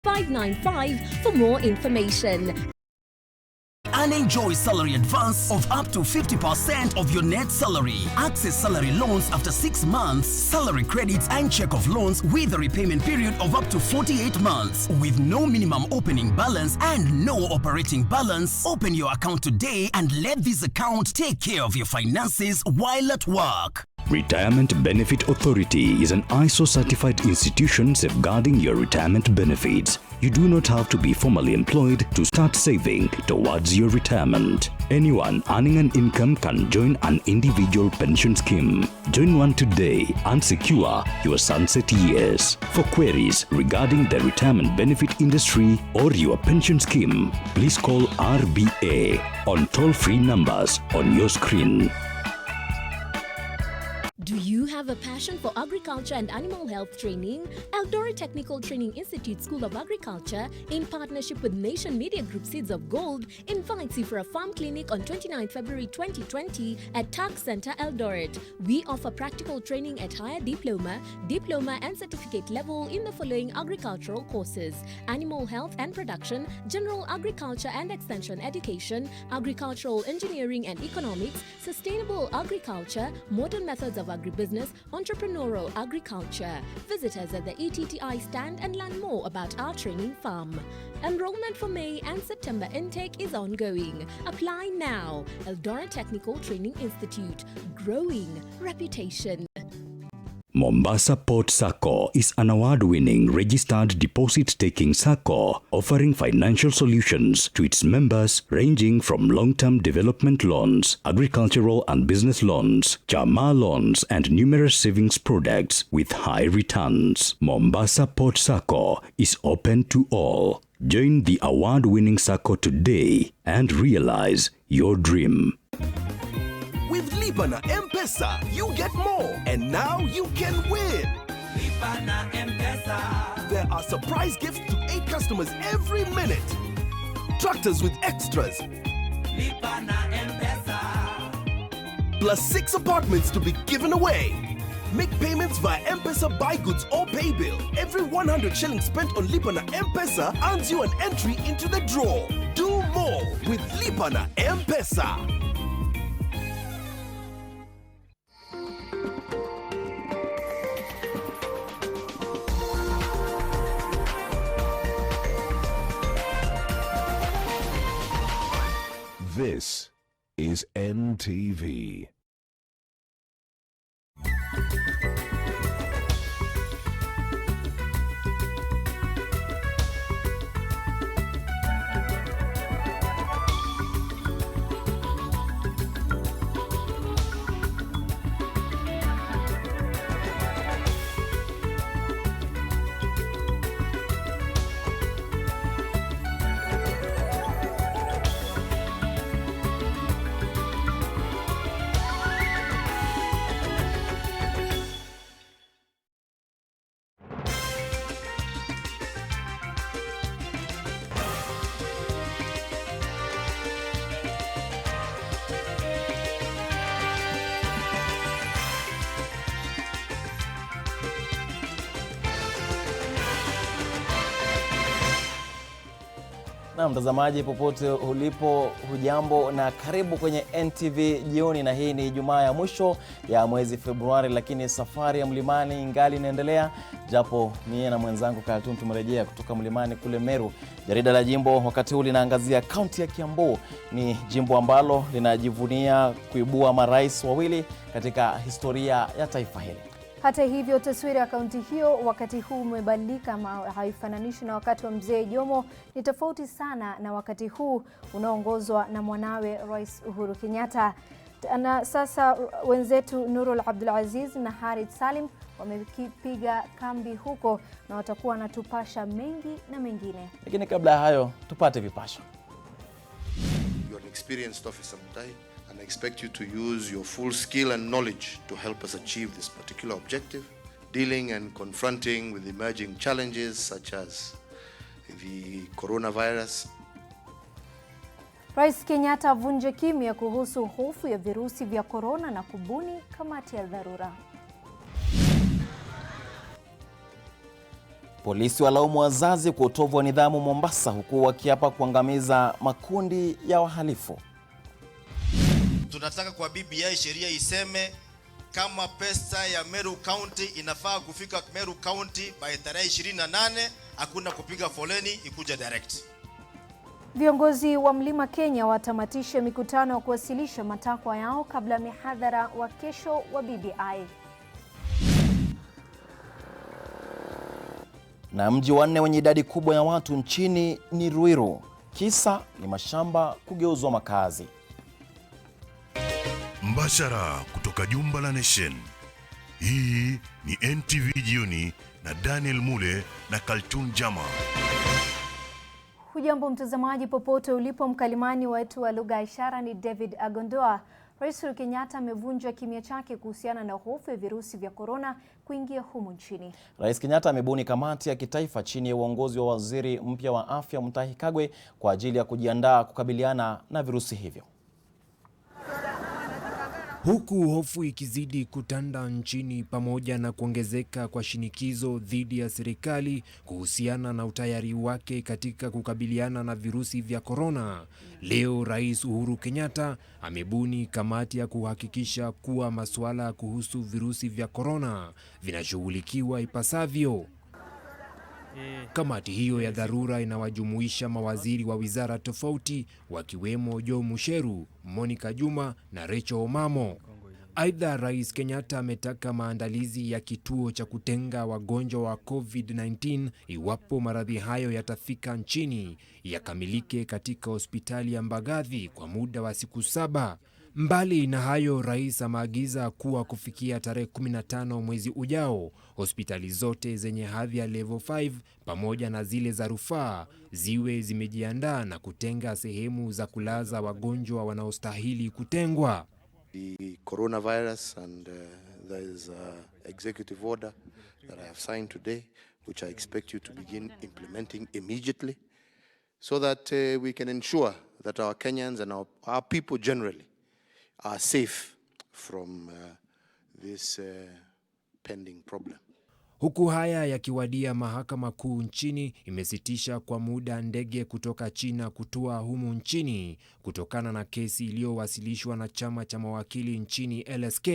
595 for more information. And enjoy salary advance of up to 50% of your net salary. Access salary loans after 6 months, salary credits and check-off loans with a repayment period of up to 48 months. With no minimum opening balance and no operating balance, open your account today and let this account take care of your finances while at work. Retirement Benefit Authority is an ISO-certified institution safeguarding your retirement benefits. You do not have to be formally employed to start saving towards your retirement. Anyone earning an income can join an individual pension scheme. Join one today and secure your sunset years. For queries regarding the retirement benefit industry or your pension scheme, please call RBA on toll-free numbers on your screen. Do you have a passion for agriculture and animal health training? Eldoret Technical Training Institute School of Agriculture, in partnership with Nation Media Group Seeds of Gold, invites you for a farm clinic on 29 February 2020 at TAG Center, Eldoret. We offer practical training at higher diploma, and certificate level in the following agricultural courses: animal health and production, general agriculture and extension education, agricultural engineering and economics, sustainable agriculture, modern methods of agribusiness, entrepreneurial agriculture. Visit us at the ETTI stand and learn more about our training farm. Enrollment for May and September intake is ongoing. Apply now. Eldoret Technical Training Institute. Growing reputation. Mombasa Port Sacco is an award-winning registered deposit-taking Sacco offering financial solutions to its members ranging from long-term development loans, agricultural and business loans, Chama loans and numerous savings products with high returns. Mombasa Port Sacco is open to all. Join the award-winning Sacco today and realize your dream. With Lipa na M-Pesa, you get more, and now you can win. Lipa na M-Pesa. There are surprise gifts to 8 customers every minute. Tractors with extras. Lipa na M-Pesa. Plus 6 apartments to be given away. Make payments via M-Pesa Buy Goods or Pay Bill. Every 100 shillings spent on Lipa na M-Pesa earns you an entry into the draw. Do more with Lipa na M-Pesa. This is NTV. Na mtazamaji popote ulipo, hujambo na karibu kwenye NTV Jioni, na hii ni Ijumaa ya mwisho ya mwezi Februari, lakini safari ya mlimani ingali inaendelea, japo mie na mwenzangu Kaltun tumerejea kutoka mlimani kule Meru. Jarida la jimbo wakati huu linaangazia kaunti ya Kiambu. Ni jimbo ambalo linajivunia kuibua marais wawili katika historia ya taifa hili. Hata hivyo, taswira ya kaunti hiyo wakati huu umebadilika, haifananishi na wakati wa mzee Jomo. Ni tofauti sana na wakati huu unaongozwa na mwanawe Rais Uhuru Kenyatta. Na sasa wenzetu Nurul Abdul Aziz na Harid Salim wamepiga kambi huko na watakuwa wanatupasha mengi na mengine. Lakini kabla ya hayo tupate vipasho. You are an experienced officer, Mutai, and I expect you to use your full skill and knowledge to help us achieve this particular objective, dealing and confronting with emerging challenges such as the coronavirus. Rais Kenyatta avunje kimya kuhusu hofu ya virusi vya corona na kubuni kamati ya dharura. Polisi walaumu wazazi kwa utovu wa nidhamu Mombasa, huku wakiapa kuangamiza makundi ya wahalifu. Tunataka kwa BBI sheria iseme kama pesa ya Meru County inafaa kufika Meru County by tarehe 28, hakuna kupiga foleni, ikuja direct. Viongozi wa Mlima Kenya watamatisha mikutano ya kuwasilisha matakwa yao kabla mihadhara wa kesho wa BBI. Na mji wa 4 wenye idadi kubwa ya watu nchini ni Ruiru. Kisa ni mashamba kugeuzwa makazi. Mbashara kutoka jumba la Nation. Hii ni NTV Jioni na Daniel Mule na Kaltun Jama. Hujambo mtazamaji popote ulipo, mkalimani wetu wa lugha ishara ni David Agondoa. Rais Uhuru Kenyatta amevunja kimya chake kuhusiana na hofu ya virusi vya korona kuingia humu nchini. Rais Kenyatta amebuni kamati ya kitaifa chini ya uongozi wa waziri mpya wa afya Mutahi Kagwe kwa ajili ya kujiandaa kukabiliana na virusi hivyo. Huku hofu ikizidi kutanda nchini pamoja na kuongezeka kwa shinikizo dhidi ya serikali kuhusiana na utayari wake katika kukabiliana na virusi vya korona, leo Rais Uhuru Kenyatta amebuni kamati ya kuhakikisha kuwa masuala kuhusu virusi vya korona vinashughulikiwa ipasavyo. Kamati hiyo ya dharura inawajumuisha mawaziri wa wizara tofauti wakiwemo Joe Musheru, Monica Juma na Rachel Omamo. Aidha, Rais Kenyatta ametaka maandalizi ya kituo cha kutenga wagonjwa wa COVID-19 iwapo maradhi hayo yatafika nchini yakamilike katika hospitali ya Mbagathi kwa muda wa siku 7. Mbali na hayo, rais ameagiza kuwa kufikia tarehe 15 mwezi ujao, hospitali zote zenye hadhi ya level 5 pamoja na zile za rufaa ziwe zimejiandaa na kutenga sehemu za kulaza wagonjwa wanaostahili kutengwa. The coronavirus and there is an executive order that I have signed today, which I expect you to begin implementing immediately, so that we can ensure that our Kenyans and our people generally are safe from this pending problem. Huku haya yakiwadia, mahakama kuu nchini imesitisha kwa muda ndege kutoka China kutua humu nchini kutokana na kesi iliyowasilishwa na chama cha mawakili nchini LSK.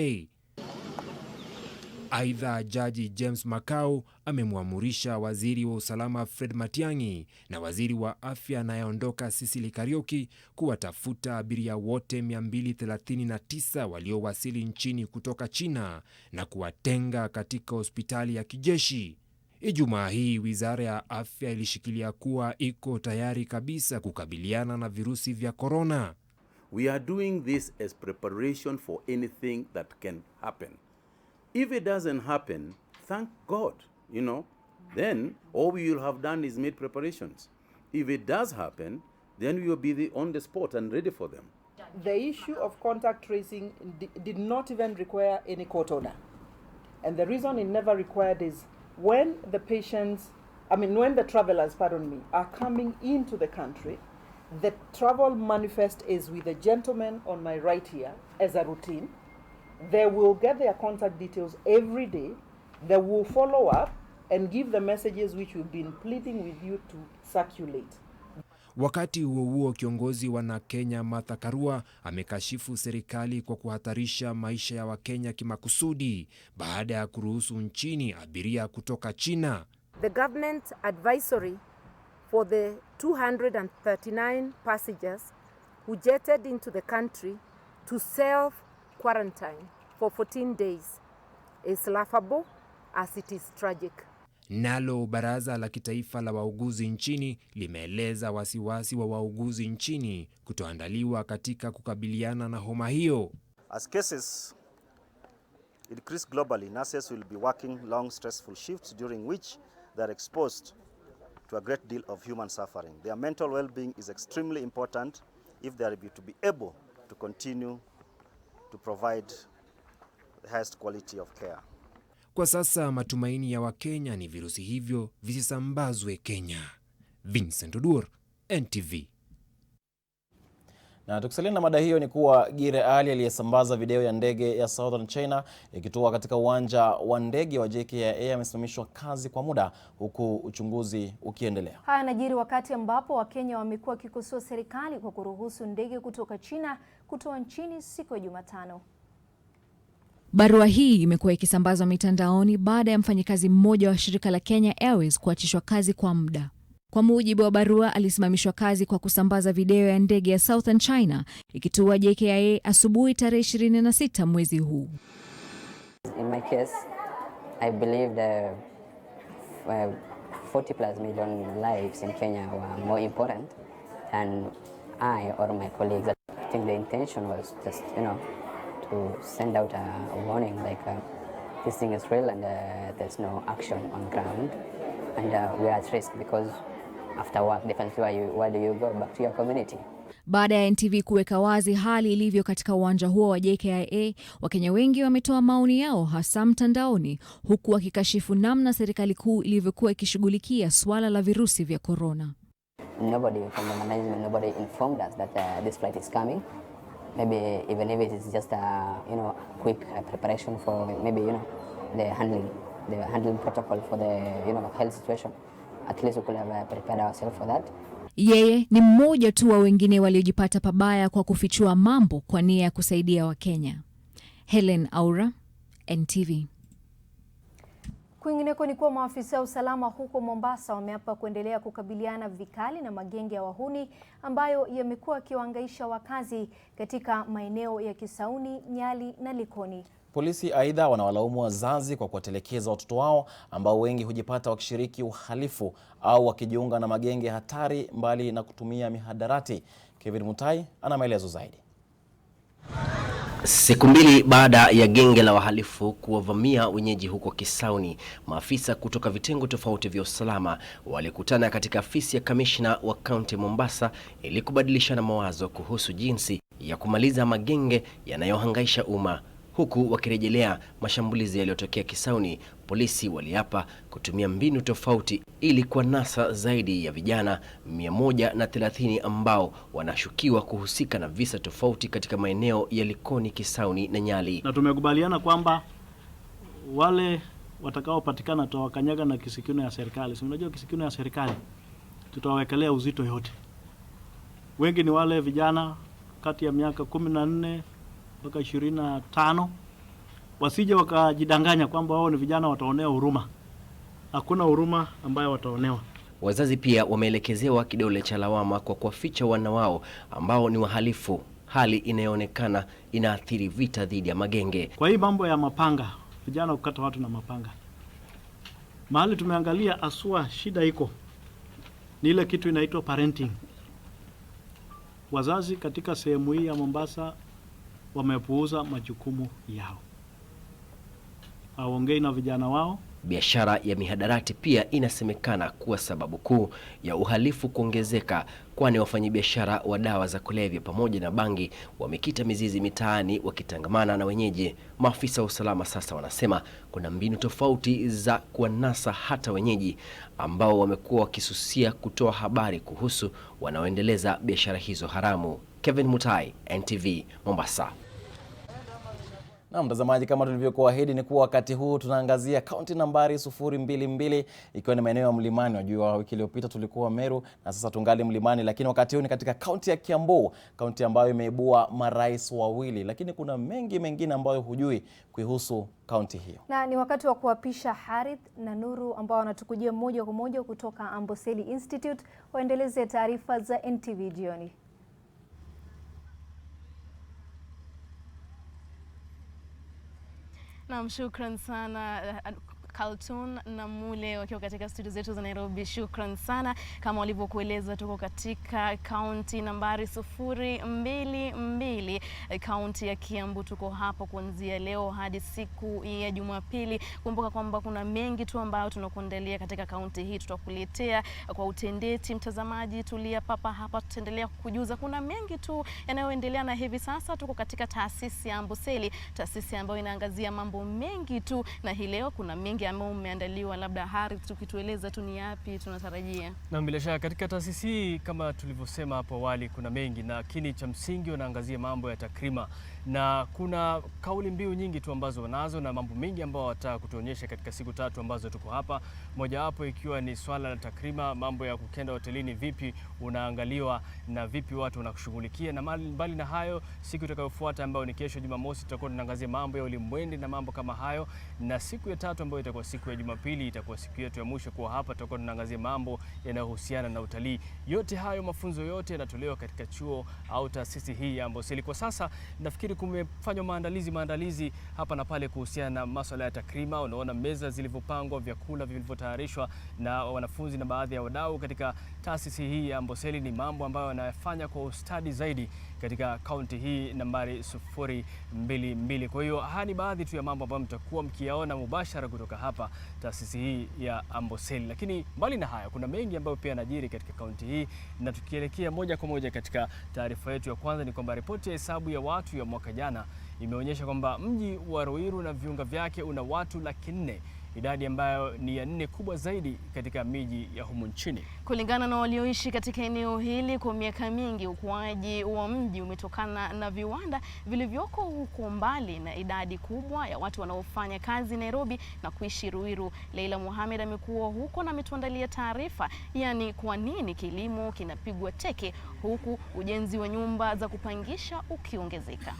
Aidha, Jaji James Makau amemwamurisha waziri wa usalama Fred Matiang'i na waziri wa afya anayeondoka Cecily Kariuki kuwatafuta abiria wote 239 waliowasili nchini kutoka China na kuwatenga katika hospitali ya kijeshi. Ijumaa hii wizara ya afya ilishikilia kuwa iko tayari kabisa kukabiliana na virusi vya korona. We are doing this as preparation for anything that can happen. If it doesn't happen, thank God, then all we will have done is made preparations. If it does happen, then we will be on the spot and ready for them. The issue of contact tracing did not even require any court order. And the reason it never required is when the travelers, are coming into the country, the travel manifest is with the gentleman on my right here as a routine. They will get their contact details every day. They will follow up and give the messages which we've been pleading with you to circulate. Wakati huo huo, kiongozi wa Kenya Martha Karua amekashifu serikali kwa kuhatarisha maisha ya Wakenya kimakusudi baada ya kuruhusu nchini abiria kutoka China. The government advisory for the 239 passengers who jetted into the country to self-quarantine for 14 days is laughable as it is tragic. Nalo baraza la kitaifa la wauguzi nchini limeeleza wasiwasi wa wauguzi nchini kutoandaliwa katika kukabiliana na homa hiyo. As cases increase globally, nurses will be working long stressful shifts during which they are exposed to a great deal of human suffering. Their mental well-being is extremely important if they are to be able to continue to provide the highest quality of care. Kwa sasa matumaini ya Wakenya ni virusi hivyo visisambazwe Kenya. Vincent Odur, NTV. Na tukisalia na mada hiyo ni kuwa Gire Ali aliyesambaza video ya ndege ya Southern China ikitua katika uwanja wa ndege wa JKIA amesimamishwa kazi kwa muda huku uchunguzi ukiendelea. Haya yanajiri wakati ambapo Wakenya wamekuwa wakikosoa serikali kwa kuruhusu ndege kutoka China kutoa nchini siku ya Jumatano. Barua hii imekuwa ikisambazwa mitandaoni baada ya mfanyikazi mmoja wa shirika la Kenya Airways kuachishwa kazi kwa muda. Kwa mujibu wa barua, alisimamishwa kazi kwa kusambaza video ya ndege ya Southern China ikitua JKIA asubuhi tarehe 26 mwezi huu. In my case, I believe the 40+ million lives in Kenya were more important than I or my colleagues. I think the intention was just, to send out a warning like this thing is real and there's no action on ground, and we are at risk because after work, definitely why do you go back to your community? Baada ya NTV kuweka wazi hali ilivyo katika uwanja huo wa JKIA, Wakenya wengi wametoa maoni yao hasa mtandaoni, huku wakikashifu namna serikali kuu ilivyokuwa ikishughulikia swala la virusi vya corona. Nobody from the management, nobody informed us that this flight is coming. Maybe even if it is just a quick preparation for maybe the handling protocol for the health situation. At least we could have prepared ourselves for that. Yeye ni mmoja tu wa wengine waliojipata pabaya kwa kufichua mambo kwa nia ya kusaidia Wakenya. Helen Aura, NTV. Kwingineko ni kuwa maafisa wa usalama huko Mombasa wameapa kuendelea kukabiliana vikali na magenge ya wahuni ambayo yamekuwa yakiwahangaisha wakazi katika maeneo ya Kisauni, Nyali na Likoni. Polisi aidha wanawalaumu wazazi kwa kuwatelekeza watoto wao ambao wengi hujipata wakishiriki uhalifu au wakijiunga na magenge hatari mbali na kutumia mihadarati. Kevin Mutai ana maelezo zaidi. Siku mbili baada ya genge la wahalifu kuwavamia wenyeji huko Kisauni, maafisa kutoka vitengo tofauti vya usalama walikutana katika afisi ya kamishna wa kaunti Mombasa ili kubadilishana mawazo kuhusu jinsi ya kumaliza magenge yanayohangaisha umma. Huku wakirejelea mashambulizi yaliyotokea Kisauni, polisi waliapa kutumia mbinu tofauti ili kuwanasa zaidi ya vijana 130 ambao wanashukiwa kuhusika na visa tofauti katika maeneo ya Likoni, Kisauni na Nyali. Na tumekubaliana kwamba wale watakaopatikana tutawakanyaga na kisikino ya serikali. Si unajua kisikino ya serikali tutawawekelea uzito yote. Wengi ni wale vijana kati ya miaka 14 mpaka 25, wasije wakajidanganya kwamba wao ni vijana wataonewa huruma. Hakuna huruma ambayo wataonewa. Wazazi pia wameelekezewa kidole cha lawama kwa kuwaficha wana wao ambao ni wahalifu, hali inayoonekana inaathiri vita dhidi ya magenge. Kwa hii mambo ya mapanga, vijana kukata watu na mapanga, mahali tumeangalia aswa shida iko ni ile kitu inaitwa parenting. Wazazi katika sehemu hii ya Mombasa wamepuuza majukumu yao. Hawaongei na vijana wao. Biashara ya mihadarati pia inasemekana kuwa sababu kuu ya uhalifu kuongezeka, kwani wafanyabiashara wa dawa za kulevya pamoja na bangi wamekita mizizi mitaani wakitangamana na wenyeji. Maafisa wa usalama sasa wanasema kuna mbinu tofauti za kuwanasa hata wenyeji ambao wamekuwa wakisusia kutoa habari kuhusu wanaoendeleza biashara hizo haramu. Kevin Mutai, NTV, Mombasa. Na mtazamaji, kama tulivyokuahidi ni kuwa wakati huu tunaangazia kaunti nambari 022 ikiwa ni maeneo ya mlimani. Wajua wiki iliyopita tulikuwa Meru na sasa tungali mlimani, lakini wakati huu ni katika kaunti ya Kiambu, kaunti ambayo imeibua marais wawili, lakini kuna mengi mengine ambayo hujui kuhusu kaunti hiyo. Na ni wakati wa kuapisha Harith na Nuru ambao wanatukujia moja kwa moja kutoka Amboseli Institute waendeleze taarifa za NTV Jioni. Na shukran sana Carlton na Mule wakiwa katika studio zetu za Nairobi. Shukran sana. Kama walivyokueleza, tuko katika kaunti nambari 022, kaunti ya Kiambu. Tuko hapo kuanzia leo hadi siku ya Jumapili. Kumbuka kwamba kuna mengi tu ambayo tunakuandalia katika kaunti hii, tutakuletea kwa utendeti. Mtazamaji, tulia papa hapa, tutaendelea kukujuza. Kuna mengi tu yanayoendelea, na hivi sasa tuko katika taasisi ya Amboseli, taasisi ambayo inaangazia mambo mengi tu, na hii leo kuna mengi ambayo umeandaliwa, labda Harith, tukitueleza tu ni yapi tunatarajia? Na bila shaka katika taasisi hii kama tulivyosema hapo awali kuna mengi, na lakini cha msingi wanaangazia mambo ya takrima, na kuna kauli mbiu nyingi tu ambazo wanazo na mambo mengi ambayo wataka kutuonyesha katika siku 3 ambazo tuko hapa, mojawapo ikiwa ni swala la takrima, mambo ya kukenda hotelini vipi unaangaliwa na vipi watu wanakushughulikia, na mbali na hayo siku itakayofuata ambayo ni kesho Jumamosi tutakuwa tunaangazia mambo ya ulimwengu na mambo kama hayo, na siku ya 3 ambayo itakuwa siku ya Jumapili itakuwa siku yetu ya mwisho kwa hapa, tutakuwa tunaangazia mambo yanayohusiana na utalii. Yote hayo mafunzo yote yanatolewa katika chuo au taasisi hii ya Amboseli. Kwa sasa nafikiri kumefanywa maandalizi hapa na pale kuhusiana na masuala ya takrima. Unaona meza zilivyopangwa, vyakula vilivyotayarishwa na wanafunzi na baadhi ya wadau katika taasisi hii ya Amboseli. Ni mambo ambayo wanayafanya kwa ustadi zaidi katika kaunti hii nambari 022. Kwa hiyo haya ni baadhi tu ya mambo ambayo mtakuwa mkiyaona mubashara kutoka hapa taasisi hii ya Amboseli. Lakini mbali na haya kuna mengi ambayo pia yanajiri katika kaunti hii, na tukielekea moja kwa moja katika taarifa yetu ya kwanza ni kwamba ripoti ya hesabu ya watu ya mwaka jana imeonyesha kwamba mji wa Ruiru na viunga vyake una watu 400,000, idadi ambayo ni ya 4 kubwa zaidi katika miji ya humu nchini. Kulingana na walioishi katika eneo hili kwa miaka mingi, ukuaji wa mji umetokana na viwanda vilivyoko huko mbali na idadi kubwa ya watu wanaofanya kazi Nairobi na kuishi Ruiru. Leila Mohamed amekuwa huko na ametuandalia taarifa, yani kwa nini kilimo kinapigwa teke huku ujenzi wa nyumba za kupangisha ukiongezeka.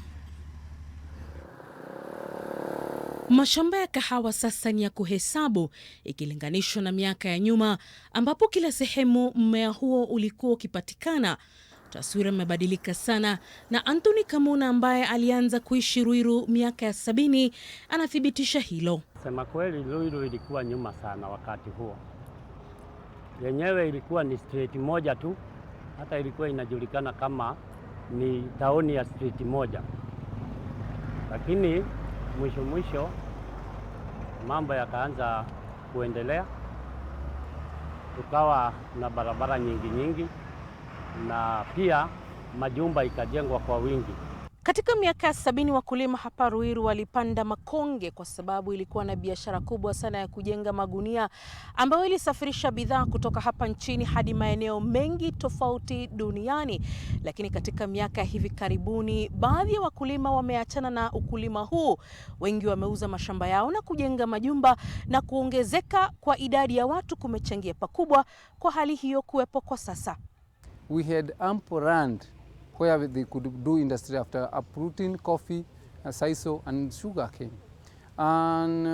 Mashamba ya kahawa sasa ni ya kuhesabu ikilinganishwa na miaka ya nyuma ambapo kila sehemu mmea huo ulikuwa ukipatikana. Taswira imebadilika sana, na Anthony Kamuna ambaye alianza kuishi Ruiru miaka ya 70 anathibitisha hilo. Sema kweli Ruiru ilikuwa nyuma sana wakati huo. Yenyewe ilikuwa ni street moja tu, hata ilikuwa inajulikana kama ni taoni ya street moja. Lakini mwisho mambo yakaanza kuendelea, tukawa na barabara nyingi na pia majumba ikajengwa kwa wingi. Katika miaka ya 70 wakulima hapa Ruiru walipanda makonge kwa sababu ilikuwa na biashara kubwa sana ya kujenga magunia ambayo ilisafirisha bidhaa kutoka hapa nchini hadi maeneo mengi tofauti duniani. Lakini katika miaka hivi karibuni baadhi ya wakulima wameachana na ukulima huu. Wengi wameuza mashamba yao na kujenga majumba, na kuongezeka kwa idadi ya watu kumechangia pakubwa kwa hali hiyo kuwepo kwa sasa. We had ample land where they could do industry after uprooting coffee, sisal and sugarcane. And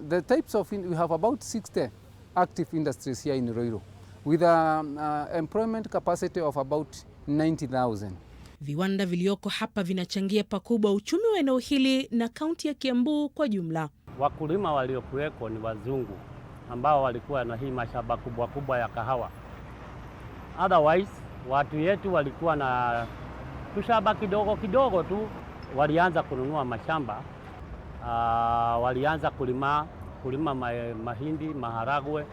the types of, we have about 60 active industries here in Ruiru with employment capacity of about 90,000. Viwanda vilioko hapa vinachangia pakubwa uchumi wa eneo hili na kaunti ya Kiambu kwa jumla. Wakulima waliokuweko ni wazungu ambao walikuwa na hii mashamba kubwa ya kahawa. Otherwise watu yetu walikuwa na tushamba kidogo tu. Walianza kununua mashamba, walianza kulima mahindi, maharagwe,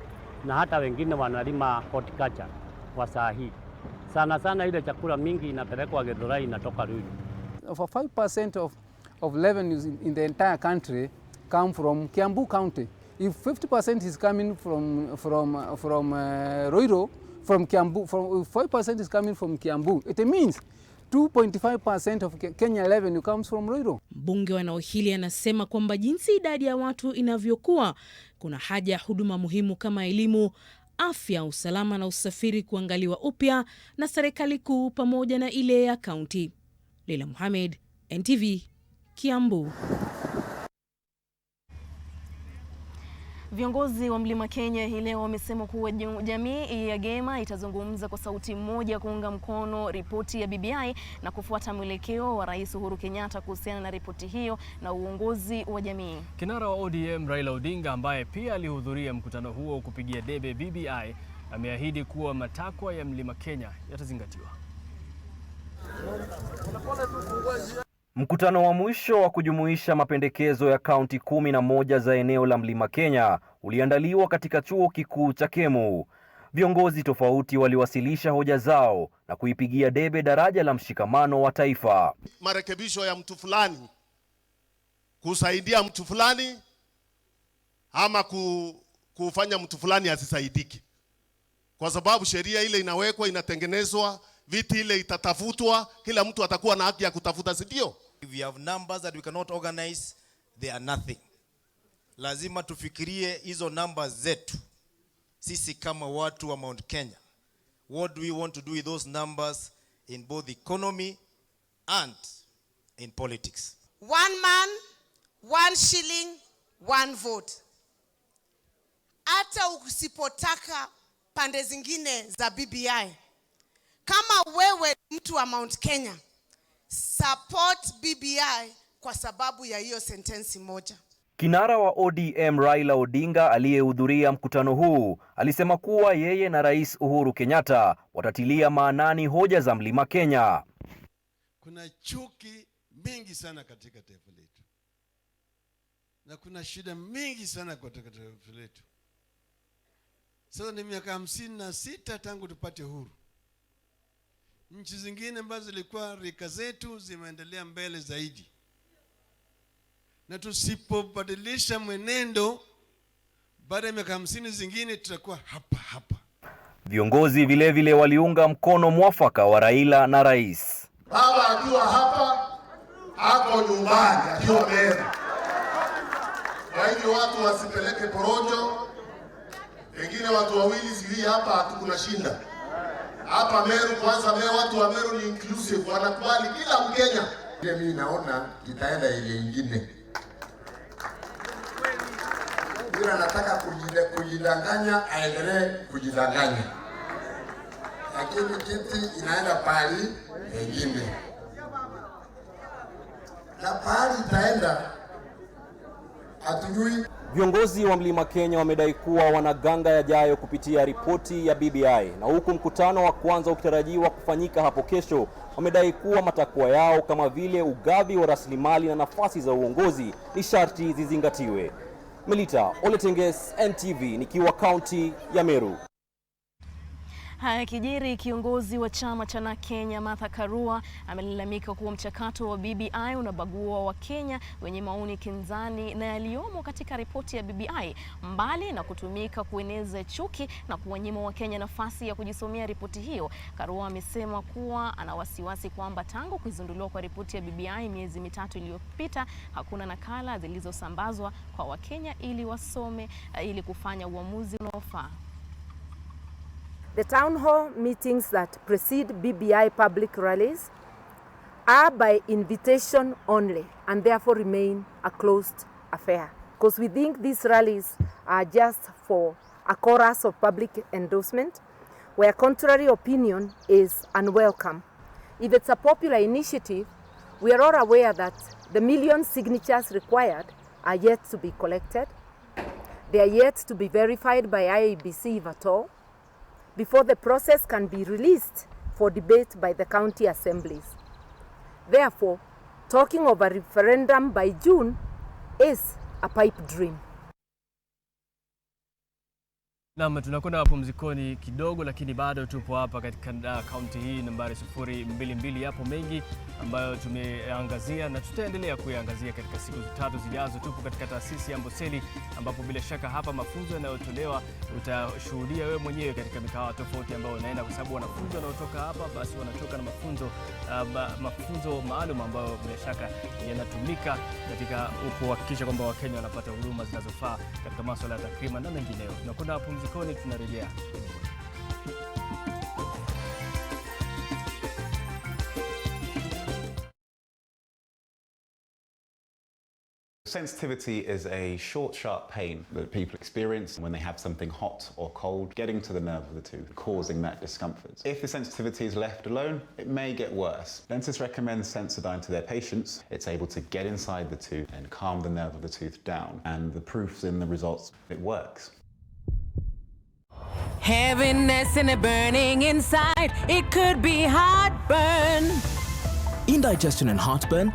na hata wengine wanalima horticulture kwa saa hii. Sana ile chakula mingi inapelekwa Githurai inatoka Ruiru. Over 5% of revenues in the entire country come from Kiambu County. If 50% is coming from Ruiru, from Kiambu, 5% is coming from Kiambu, it means 2.5% of Kenya revenue comes from Ruiru. Mbunge wa eneo hili anasema kwamba jinsi idadi ya watu inavyokuwa, kuna haja ya huduma muhimu kama elimu, afya, usalama na usafiri kuangaliwa upya na serikali kuu pamoja na ile ya kaunti. Leila Mohamed, NTV, Kiambu. Viongozi wa Mlima Kenya hii leo wamesema kuwa jamii ya Gema itazungumza kwa sauti moja kuunga mkono ripoti ya BBI na kufuata mwelekeo wa Rais Uhuru Kenyatta kuhusiana na ripoti hiyo na uongozi wa jamii. Kinara wa ODM Raila Odinga ambaye pia alihudhuria mkutano huo kupigia debe BBI ameahidi kuwa matakwa ya Mlima Kenya yatazingatiwa. Mkutano wa mwisho wa kujumuisha mapendekezo ya kaunti 11 za eneo la Mlima Kenya uliandaliwa katika chuo kikuu cha Kemu. Viongozi tofauti waliwasilisha hoja zao na kuipigia debe daraja la mshikamano wa taifa. Marekebisho ya mtu fulani kusaidia mtu fulani ama kufanya mtu fulani asisaidiki, kwa sababu sheria ile inawekwa, inatengenezwa, viti ile itatafutwa, kila mtu atakuwa na haki ya kutafuta, si ndio? If we have numbers that we cannot organize, they are nothing. Lazima tufikirie hizo numbers zetu sisi kama watu wa Mount Kenya. What do we want to do with those numbers in both economy and in politics? One man, one shilling, one vote. Hata usipotaka pande zingine za BBI, kama wewe mtu wa Mount Kenya, support BBI kwa sababu ya hiyo sentensi moja. Kinara wa ODM Raila Odinga aliyehudhuria mkutano huu alisema kuwa yeye na Rais Uhuru Kenyatta watatilia maanani hoja za Mlima Kenya. Kuna chuki mingi sana katika taifa letu, na kuna shida mingi sana katika taifa letu. Sasa ni miaka 56 tangu tupate uhuru. Nchi zingine ambazo zilikuwa rika zetu zimeendelea mbele zaidi, na tusipobadilisha mwenendo baada ya miaka 50 zingine tutakuwa hapa. Viongozi vile waliunga mkono mwafaka wa Raila na rais. Baba akiwa hapa ako nyumbani akiwa Meru. Kwa hivyo watu wasipeleke porojo. Wengine watu wawili sivii hapa hatukuna shinda. Hapa Meru kwanza, watu wa Meru ni inclusive, wanakubali kila Mkenya. Mimi naona itaenda ile nyingine. Yule anataka kujidanganya aendelee kujidanganya, lakini kiti inaenda pali nyingine, na pali itaenda hatujui. Viongozi wa Mlima Kenya wamedai kuwa wanaganga yajayo kupitia ripoti ya BBI, na huku mkutano wa kwanza ukitarajiwa kufanyika hapo kesho, wamedai kuwa matakwa yao kama vile ugavi wa rasilimali na nafasi za uongozi ni sharti zizingatiwe. Melita Oletenges, NTV, nikiwa kaunti ya Meru. Haya kijiri, kiongozi wa chama cha Kenya Martha Karua amelalamika kuwa mchakato wa BBI unabagua wa Kenya wenye maoni kinzani na yaliyomo katika ripoti ya BBI, mbali na kutumika kueneza chuki na kuwanyima wa Kenya nafasi ya kujisomea ripoti hiyo. Karua amesema kuwa ana wasiwasi kwamba tangu kuzinduliwa kwa ripoti ya BBI miezi mitatu iliyopita hakuna nakala zilizosambazwa kwa Wakenya ili wasome ili kufanya uamuzi unaofaa. The town hall meetings that precede BBI public rallies are by invitation only and therefore remain a closed affair. Because we think these rallies are just for a chorus of public endorsement where contrary opinion is unwelcome. If it's a popular initiative, we are all aware that the million signatures required are yet to be collected. They are yet to be verified by IEBC if at all, before the process can be released for debate by the county assemblies. Therefore, talking of a referendum by June is a pipe dream. Naam, tunakwenda mapumzikoni kidogo, lakini bado tupo hapa katika kaunti hii nambari 022. Yapo mengi ambayo tumeangazia na tutaendelea kuyaangazia katika siku tatu zijazo. Tupo katika taasisi ya Amboseli ambapo bila shaka hapa mafunzo yanayotolewa utashuhudia wewe mwenyewe katika mikahawa tofauti ambayo unaenda, kwa sababu wanafunzi wanaotoka hapa basi wanatoka na mafunzo maalum ambayo bila shaka yanatumika katika kuhakikisha kwamba Wakenya wanapata huduma zinazofaa katika masuala ya takrima na mengineyo. Tunakwenda mapumzikoni, tunarejea. Sensitivity is a short, sharp pain that people experience when they have something hot or cold getting to the nerve of the tooth, causing that discomfort. If the sensitivity is left alone, it may get worse. Dentists recommend Sensodyne to their patients. It's able to get inside the tooth and calm the nerve of the tooth down, and the proof's in the results. It works. Heaviness and a burning inside, it could be heartburn. Indigestion and heartburn?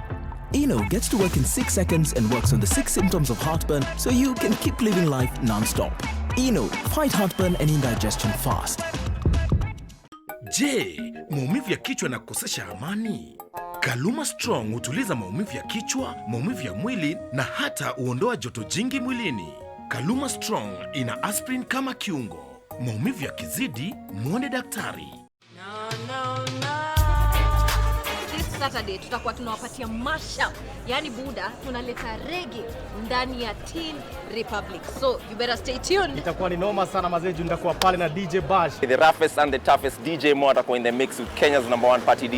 Eno gets to work in 6 seconds and works on the 6 symptoms of heartburn so you can keep living life non-stop. Eno, fight heartburn and indigestion fast. Je, maumivu ya kichwa na kukosesha amani? Kaluma Strong hutuliza maumivu ya kichwa, maumivu ya mwili na hata uondoa joto jingi mwilini. Kaluma Strong ina aspirin kama kiungo. Maumivu yakizidi, muone daktari. This Saturday tutakuwa tunawapatia mashup. Yani buda, tunaleta reggae ndani ya Teen Republic. So, you better stay tuned. Itakuwa ni noma sana mazeju, nitakuwa pale na DJ Bash. The roughest and the toughest DJ Mo atakuwa in the mix with Kenya's #1 party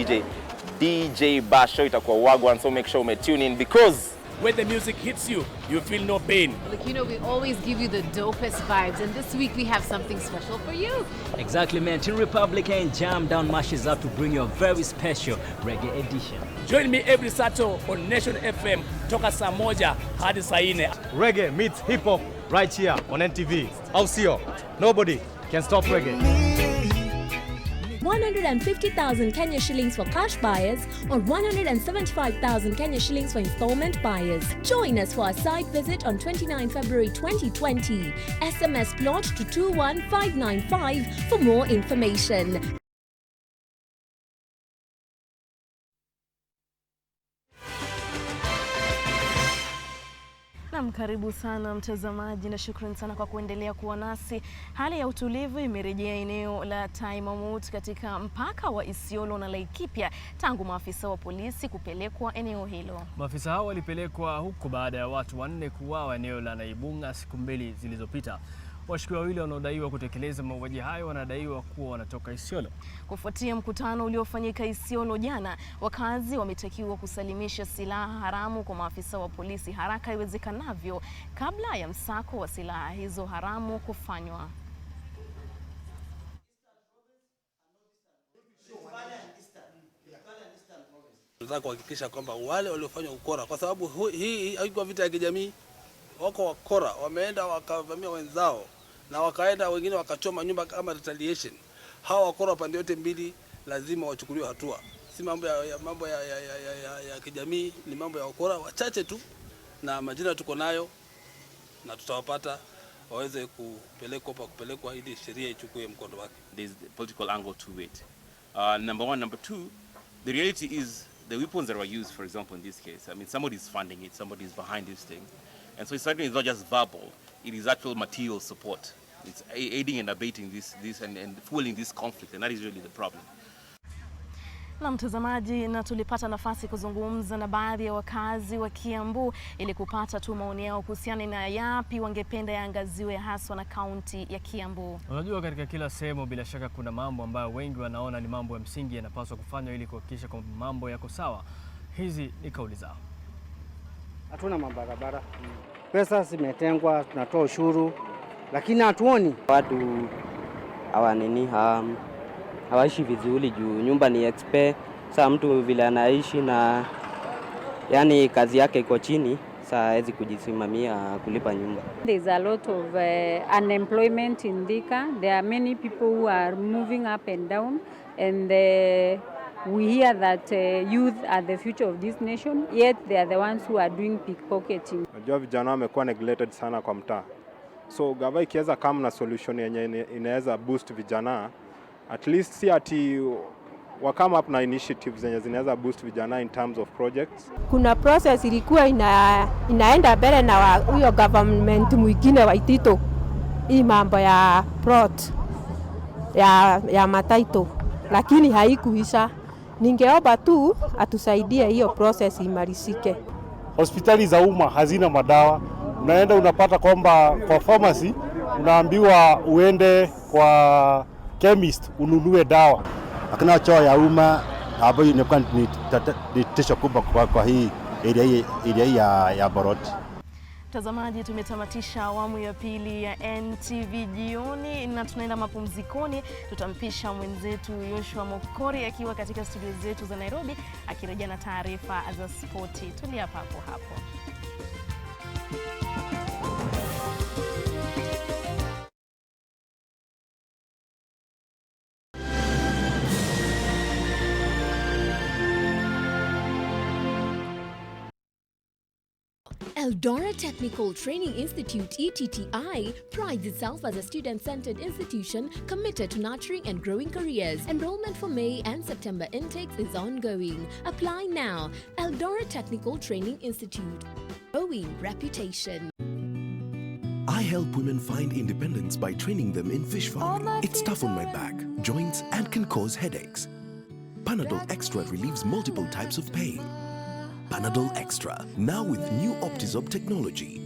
DJ Bash. Show itakuwa wagwan, so make sure you tune in because when the music hits you, you feel no pain. Like, you know, we always give you the dopest vibes, and this week we have something special for you. Exactly, man. Teen Republic and Jam Down mashes up to bring you a very special reggae edition. Join me every Saturday on Nation FM toka saa 1 hadi saa 4. Reggae meets hip hop right here on NTV. Au sio? Nobody can stop reggae. 150,000 Kenya shillings for cash buyers or 175,000 Kenya shillings for installment buyers. Join us for a site visit on 29 February 2020. SMS plot to 21595 for more information. Karibu sana mtazamaji na shukrani sana kwa kuendelea kuwa nasi. Hali ya utulivu imerejea eneo la Taimamut katika mpaka wa Isiolo na Laikipia tangu maafisa wa polisi kupelekwa eneo hilo. Maafisa hao walipelekwa huko baada ya watu 4 kuuawa eneo la Naibunga siku 2 zilizopita. Washukiwa wawili wanaodaiwa kutekeleza mauaji hayo wanadaiwa kuwa wanatoka Isiolo. Kufuatia mkutano uliofanyika Isiolo jana, wakazi wametakiwa kusalimisha silaha haramu kwa maafisa wa polisi haraka iwezekanavyo kabla ya msako wa silaha hizo haramu kufanywa. Tunataka kuhakikisha kwamba wale waliofanya ukora, kwa sababu hii haikuwa vita ya kijamii, wako wakora wameenda wakavamia wenzao na wakaenda wengine wakachoma nyumba kama retaliation. Hawa wakora pande yote mbili lazima wachukuliwe hatua. Si mambo ya kijamii, ni mambo ya wakora wachache tu, na majina tuko nayo na tutawapata waweze kupelekwa ili sheria ichukue mkondo wake. There's the political angle to it. Number one. Number two, the reality is the weapons that were used, for example, in this case, I mean, somebody is funding it, somebody is behind this thing. And so certainly it's not just verbal, it is actual material support. It's aiding and abating this and fueling this conflict, and that is really the problem. Na mtazamaji, na tulipata nafasi kuzungumza na baadhi ya wakazi wa Kiambu ili kupata tu maoni yao kuhusiana na yapi wangependa yaangaziwe haswa na kaunti ya Kiambu. Unajua, katika kila sehemu bila shaka kuna mambo ambayo wengi wanaona ni mambo ya msingi yanapaswa kufanywa ili kuhakikisha kwamba mambo yako sawa. Hizi ni kauli zao. Hatuna mabarabara, pesa zimetengwa, tunatoa ushuru, lakini hatuoni watu hawaishi vizuri juu nyumba ni expe. Sasa mtu vile anaishi na yani kazi yake iko chini, sasa hawezi kujisimamia kulipa nyumba. There's a lot of unemployment in Thika. There are many people who are moving up and down, and we hear that youth are the future of this nation, yet they are the ones who are doing pickpocketing. Najua vijana wamekuwa neglected sana kwa mtaa. So gava ikiweza kama na solution yenye inaweza boost vijana, at least si ati wakama up na initiatives zenye zinaweza boost vijana in terms of projects. Kuna process ilikuwa inaenda mbele na huyo government mwingine wa Itito. Hii mambo ya plot ya mataito, lakini haikuisha. Ningeomba tu atusaidie hiyo process imarisike. Hospitali za umma hazina madawa. Unaenda unapata kwamba kwa pharmacy unaambiwa uende kwa chemist ununue dawa. Hakuna choo ya umma ambayo inakuwa ni tatizo kubwa kwa hii area ya Boroti. Mtazamaji, tumetamatisha awamu ya pili ya NTV Jioni na tunaenda mapumzikoni. Tutampisha mwenzetu Yoshua Mokori akiwa katika studio zetu za Nairobi akirejea na taarifa za spoti. Tulia papo hapo. Eldora Technical Training Institute (ETTI) prides itself as a student-centered institution committed to nurturing and growing careers. Enrollment for May and September intakes is ongoing. Apply now. Eldora Technical Training Institute. Growing reputation. I help women find independence by training them in fish farming. It's tough on my back, joints, and can cause headaches. Panadol Extra relieves multiple types of pain. Panadol Extra, now with new Optizorb technology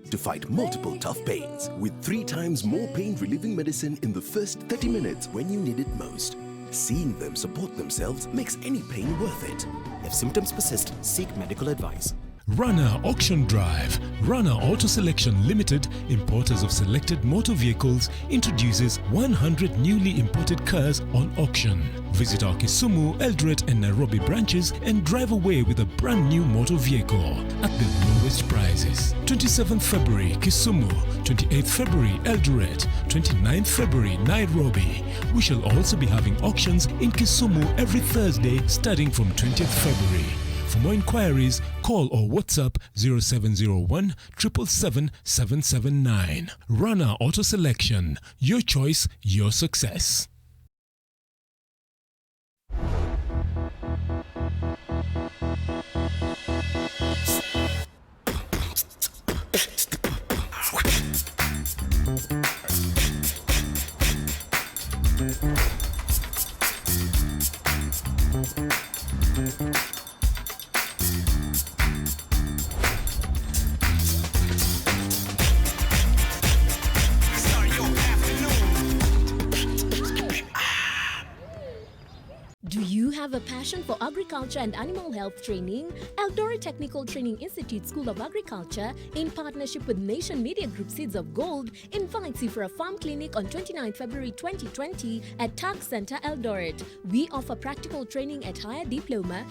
to fight multiple tough pains with 3 times more pain-relieving medicine in the first 30 minutes when you need it most. Seeing them support themselves makes any pain worth it. If symptoms persist, seek medical advice. Runner Auction Drive. Runner Auto Selection Limited, importers of selected motor vehicles, introduces 100 newly imported cars on auction. Visit our Kisumu, Eldoret and Nairobi branches and drive away with a brand new motor vehicle at the lowest prices. 27th February, Kisumu. 28th February, Eldoret. 29th February, Nairobi. We shall also be having auctions in Kisumu every Thursday starting from 20th February. For more inquiries, call or WhatsApp 0701 777 779. Runner Auto Selection. Your choice, your success. Do you have a passion for agriculture and animal health training? Eldoret Technical Training Institute School of Agriculture, in partnership with Nation Media Group Seeds of Gold, invites you for a farm clinic on 29 February 2020 at TAC Center, Eldoret. We offer practical training at higher diploma,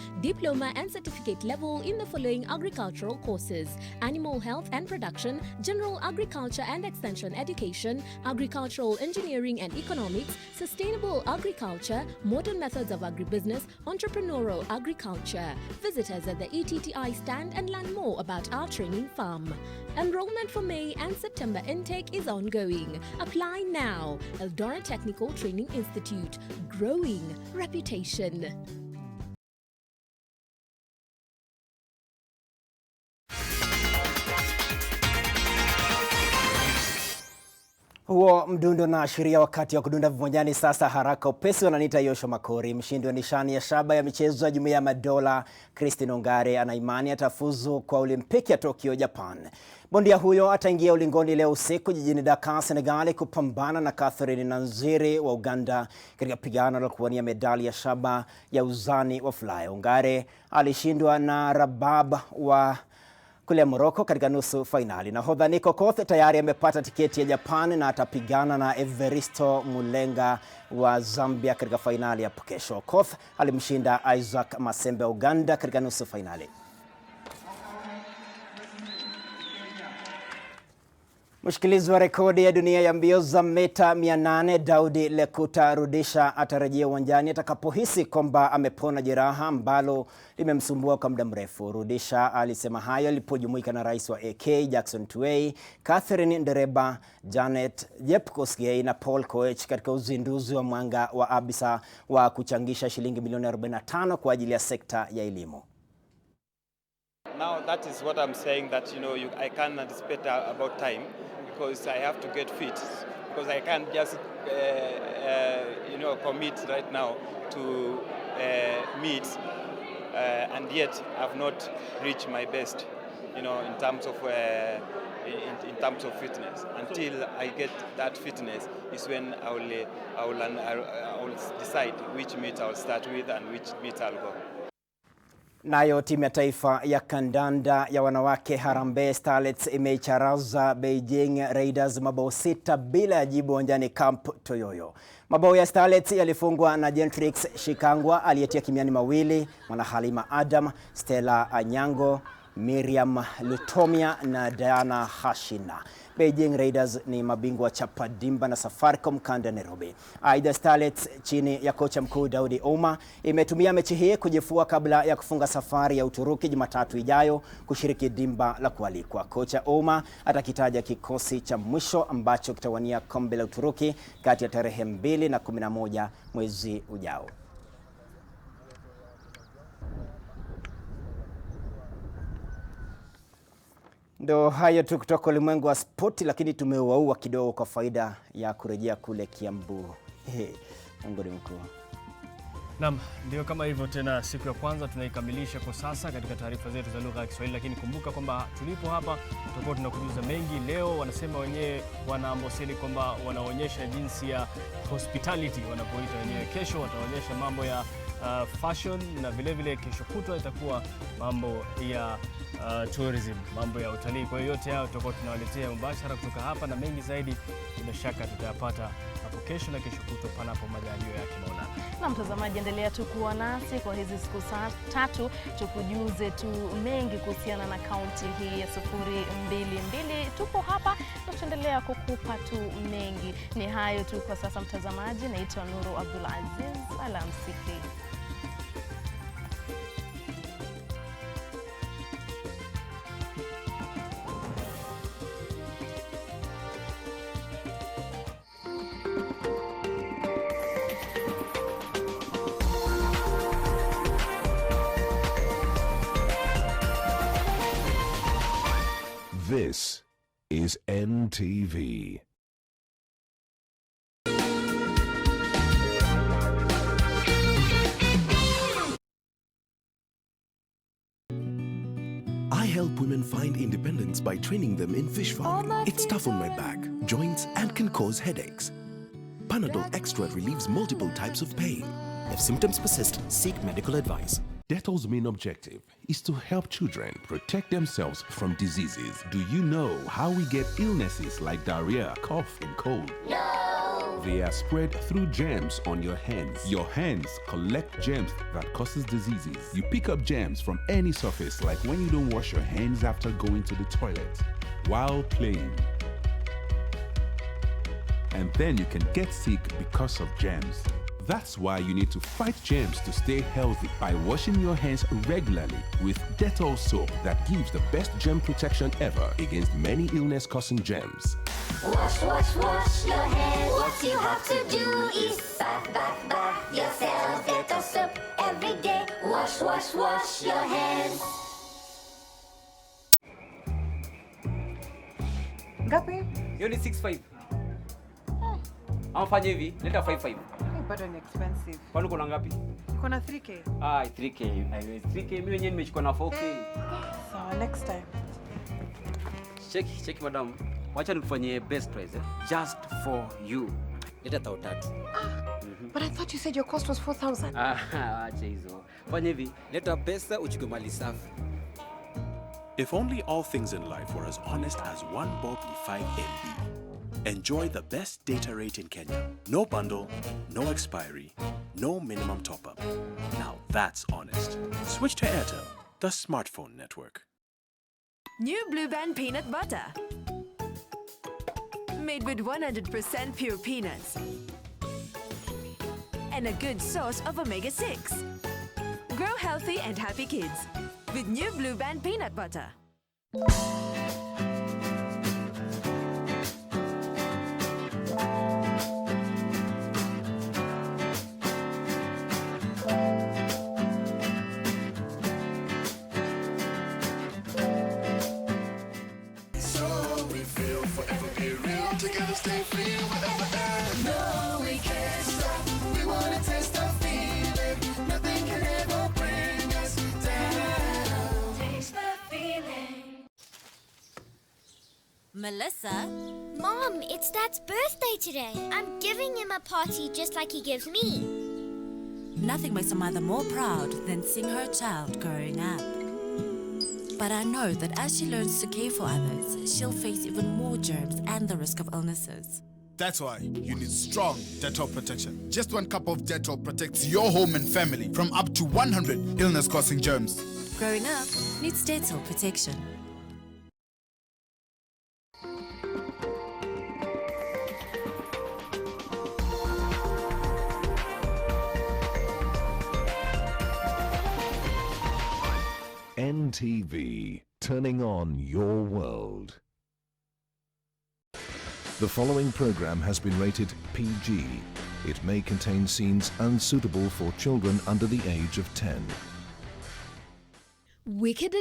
and certificate level in the following agricultural courses: animal health and production, general agriculture and extension education, agricultural engineering and economics, sustainable agriculture, modern methods of agribusiness, entrepreneurial agriculture. Visit us at the ETTI stand and learn more about our training farm. Enrollment for May and September intake is ongoing. Apply now. Eldoret Technical Training Institute. Growing reputation. Huo mdundo na ashiria wakati wa kudunda viwanjani. Sasa haraka upesi wananiita Yosho Makori. Mshindi wa nishani ya shaba ya michezo ya Jumuiya ya Madola Christine Ongare ana imani atafuzu kwa Olimpiki ya Tokyo, Japan. Bondia huyo ataingia ulingoni leo usiku jijini Dakar, Senegal, kupambana na Catherine Nanziri wa Uganda katika pigano la kuwania medali ya shaba ya uzani wa fly. Ongare alishindwa na Rabab wa kule Morocco katika nusu finali. Nahodha Nico Koth tayari amepata tiketi ya Japan na atapigana na Evaristo Mulenga wa Zambia katika finali ya kesho. Koth alimshinda Isaac Masembe wa Uganda katika nusu finali. Mshikilizi wa rekodi ya dunia ya mbio za mita 800 Daudi Lekuta Rudisha atarejea uwanjani atakapohisi kwamba amepona jeraha ambalo limemsumbua kwa muda mrefu. Rudisha alisema hayo alipojumuika na rais wa AK Jackson Tuwei, Catherine Ndereba, Janet Jepkosgei na Paul Koech katika uzinduzi wa mwanga wa Abisa wa kuchangisha shilingi milioni 45 kwa ajili ya sekta ya elimu. Now that is what I'm saying, that I can't anticipate about time because I have to get fit, because I can't just commit right now to meet and yet I've not reached my best in terms of in terms of fitness. Until I get that fitness is when I will decide which meet I'll start with and which meet I'll go. Nayo timu ya taifa ya kandanda ya wanawake Harambee Starlets imeicharaza Beijing Raiders mabao 6 bila ya jibu uwanjani Camp Toyoyo. Mabao ya Starlets yalifungwa na Gentrix Shikangwa aliyetia kimiani mawili, Mwanahalima Adam, Stella Anyango, Miriam Lutomia na Diana Hashina. Beijing Raiders ni mabingwa chapa dimba na Safaricom kanda Nairobi. Aidha Starlets chini ya kocha mkuu Daudi Ouma imetumia mechi hii kujifua kabla ya kufunga safari ya Uturuki Jumatatu ijayo kushiriki dimba la kualikwa. Kocha Ouma atakitaja kikosi cha mwisho ambacho kitawania kombe la Uturuki kati ya tarehe 2 na 11 mwezi ujao. Ndo hayo tu kutoka ulimwengu wa spoti, lakini tumeuaua kidogo kwa faida ya kurejea kule Kiambu. Mungu ni mkuu. Naam, ndio kama hivyo tena, siku ya kwanza tunaikamilisha kwa sasa katika taarifa zetu za lugha ya Kiswahili, lakini kumbuka kwamba tulipo hapa tutakuwa tunakujuza mengi. Leo wanasema wenyewe wana Amboseli kwamba wanaonyesha jinsi ya hospitality wanapoita wenyewe. Kesho wataonyesha mambo ya fashion, na vile vile kesho kutwa itakuwa mambo ya tourism, mambo ya utalii. Kwa hiyo yote hayo tutakuwa tunawaletea mubashara kutoka hapa, na mengi zaidi bila shaka tutayapata hapo kesho na kesho kutwa panapo majaliwa yake Maulana. Na mtazamaji, endelea tu kuwa nasi kwa hizi siku tatu, tukujuze tu mengi kuhusiana na kaunti hii ya 022. Tupo hapa na tutaendelea kukupa tu mengi. Ni hayo tu kwa sasa mtazamaji, naitwa Nuru Abdul Aziz, alamsiki. This is NTV. I help women find independence by training them in fish farming. It's tough on my back, joints, and can cause headaches. Panadol Extra relieves multiple types of pain. If symptoms persist, seek medical advice. Dettol's main objective is to help children protect themselves from diseases. Do you know how we get illnesses like diarrhea, cough, and cold? No! They are spread through germs on your hands. Your hands collect germs that causes diseases. You pick up germs from any surface, like when you don't wash your hands after going to the toilet, while playing. And then you can get sick because of germs. That's why you need to fight germs to stay healthy by washing your hands regularly with Dettol soap that gives the best germ protection ever against many illness-causing germs. Wash, wash, wash your hands. What you have to do is bath, bath, bath yourself. Dettol soap every day. Wash, wash, wash your hands. Ngapi? Hiyo ni 65. Amfanya hivi, leta 55. Bado ni expensive. Kwani kuna ngapi? Kuna 3K. 3K. 3K mimi wenyewe nimechukua na 4K. So next time. Check madam. Wacha nikufanyie best price just for you. Leta 3,000. But I thought you said your cost was 4,000. Acha hizo. Fanya hivi, leta pesa uchukue mali safi. If only all things in life were as honest as one bulky 5 MB. Enjoy the best data rate in Kenya. No bundle, no expiry, no minimum top-up. Now that's honest. Switch to Airtel, the smartphone network. New Blue Band peanut butter. Made with 100% pure peanuts. And a good source of omega-6. Grow healthy and happy kids with New Blue Band peanut butter. Stay free whatever ends. No, we can't stop. We want to taste the feeling. Nothing can ever bring us down. Taste the feeling. Melissa? Mom, it's Dad's birthday today. I'm giving him a party just like he gives me. Nothing makes a mother more proud than seeing her child growing up. But I know that as she learns to care for others, she'll face even more germs and the risk of illnesses. That's why you need strong Dettol protection. Just 1 cup of Dettol protects your home and family from up to 100 illness-causing germs. Growing up needs Dettol protection. NTV, turning on your world. The following program has been rated PG. It may contain scenes unsuitable for children under the age of 10. Wicked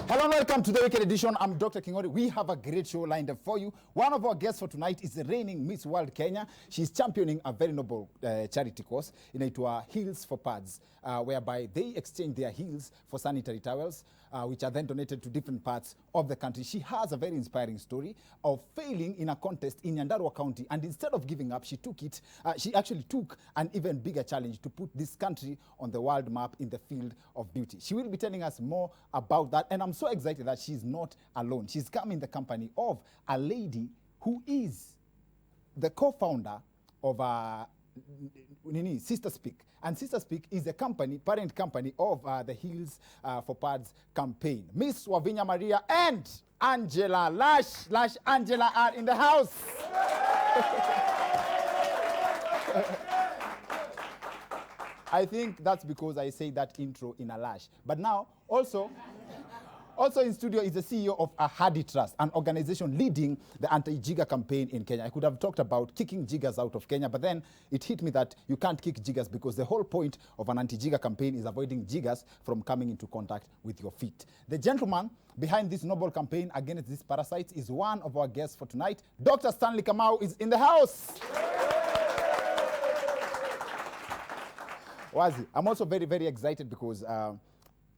Hello and welcome to the weekend edition. I'm Dr. Kingori. We have a great show lined up for you. One of our guests for tonight is the reigning Miss World Kenya. She's championing a very noble charity cause inaitwa Heels for Pads, whereby they exchange their heels for sanitary towels, which are then donated to different parts of the country. She has a very inspiring story of failing in a contest in Nyandarua County, and instead of giving up, she actually took an even bigger challenge to put this country on the world map in the field of beauty. She will be telling us more about that, and I'm so excited that she's not alone. She's come in the company of a lady who is the co-founder of Sister Speak. And Sister Speak is a company, parent company of the Heels for Pads campaign. Miss Wavinya Maria and Angela Lash Angela are in the house. I think that's because I say that intro in a lash. But now, also in studio is the CEO of Ahadi Trust, an organization leading the anti-jigger campaign in Kenya. I could have talked about kicking jiggers out of Kenya, but then it hit me that you can't kick jiggers because the whole point of an anti-jigger campaign is avoiding jiggers from coming into contact with your feet. The gentleman behind this noble campaign against these parasites is one of our guests for tonight. Dr. Stanley Kamau is in the house. Wazi, I'm also very, very excited because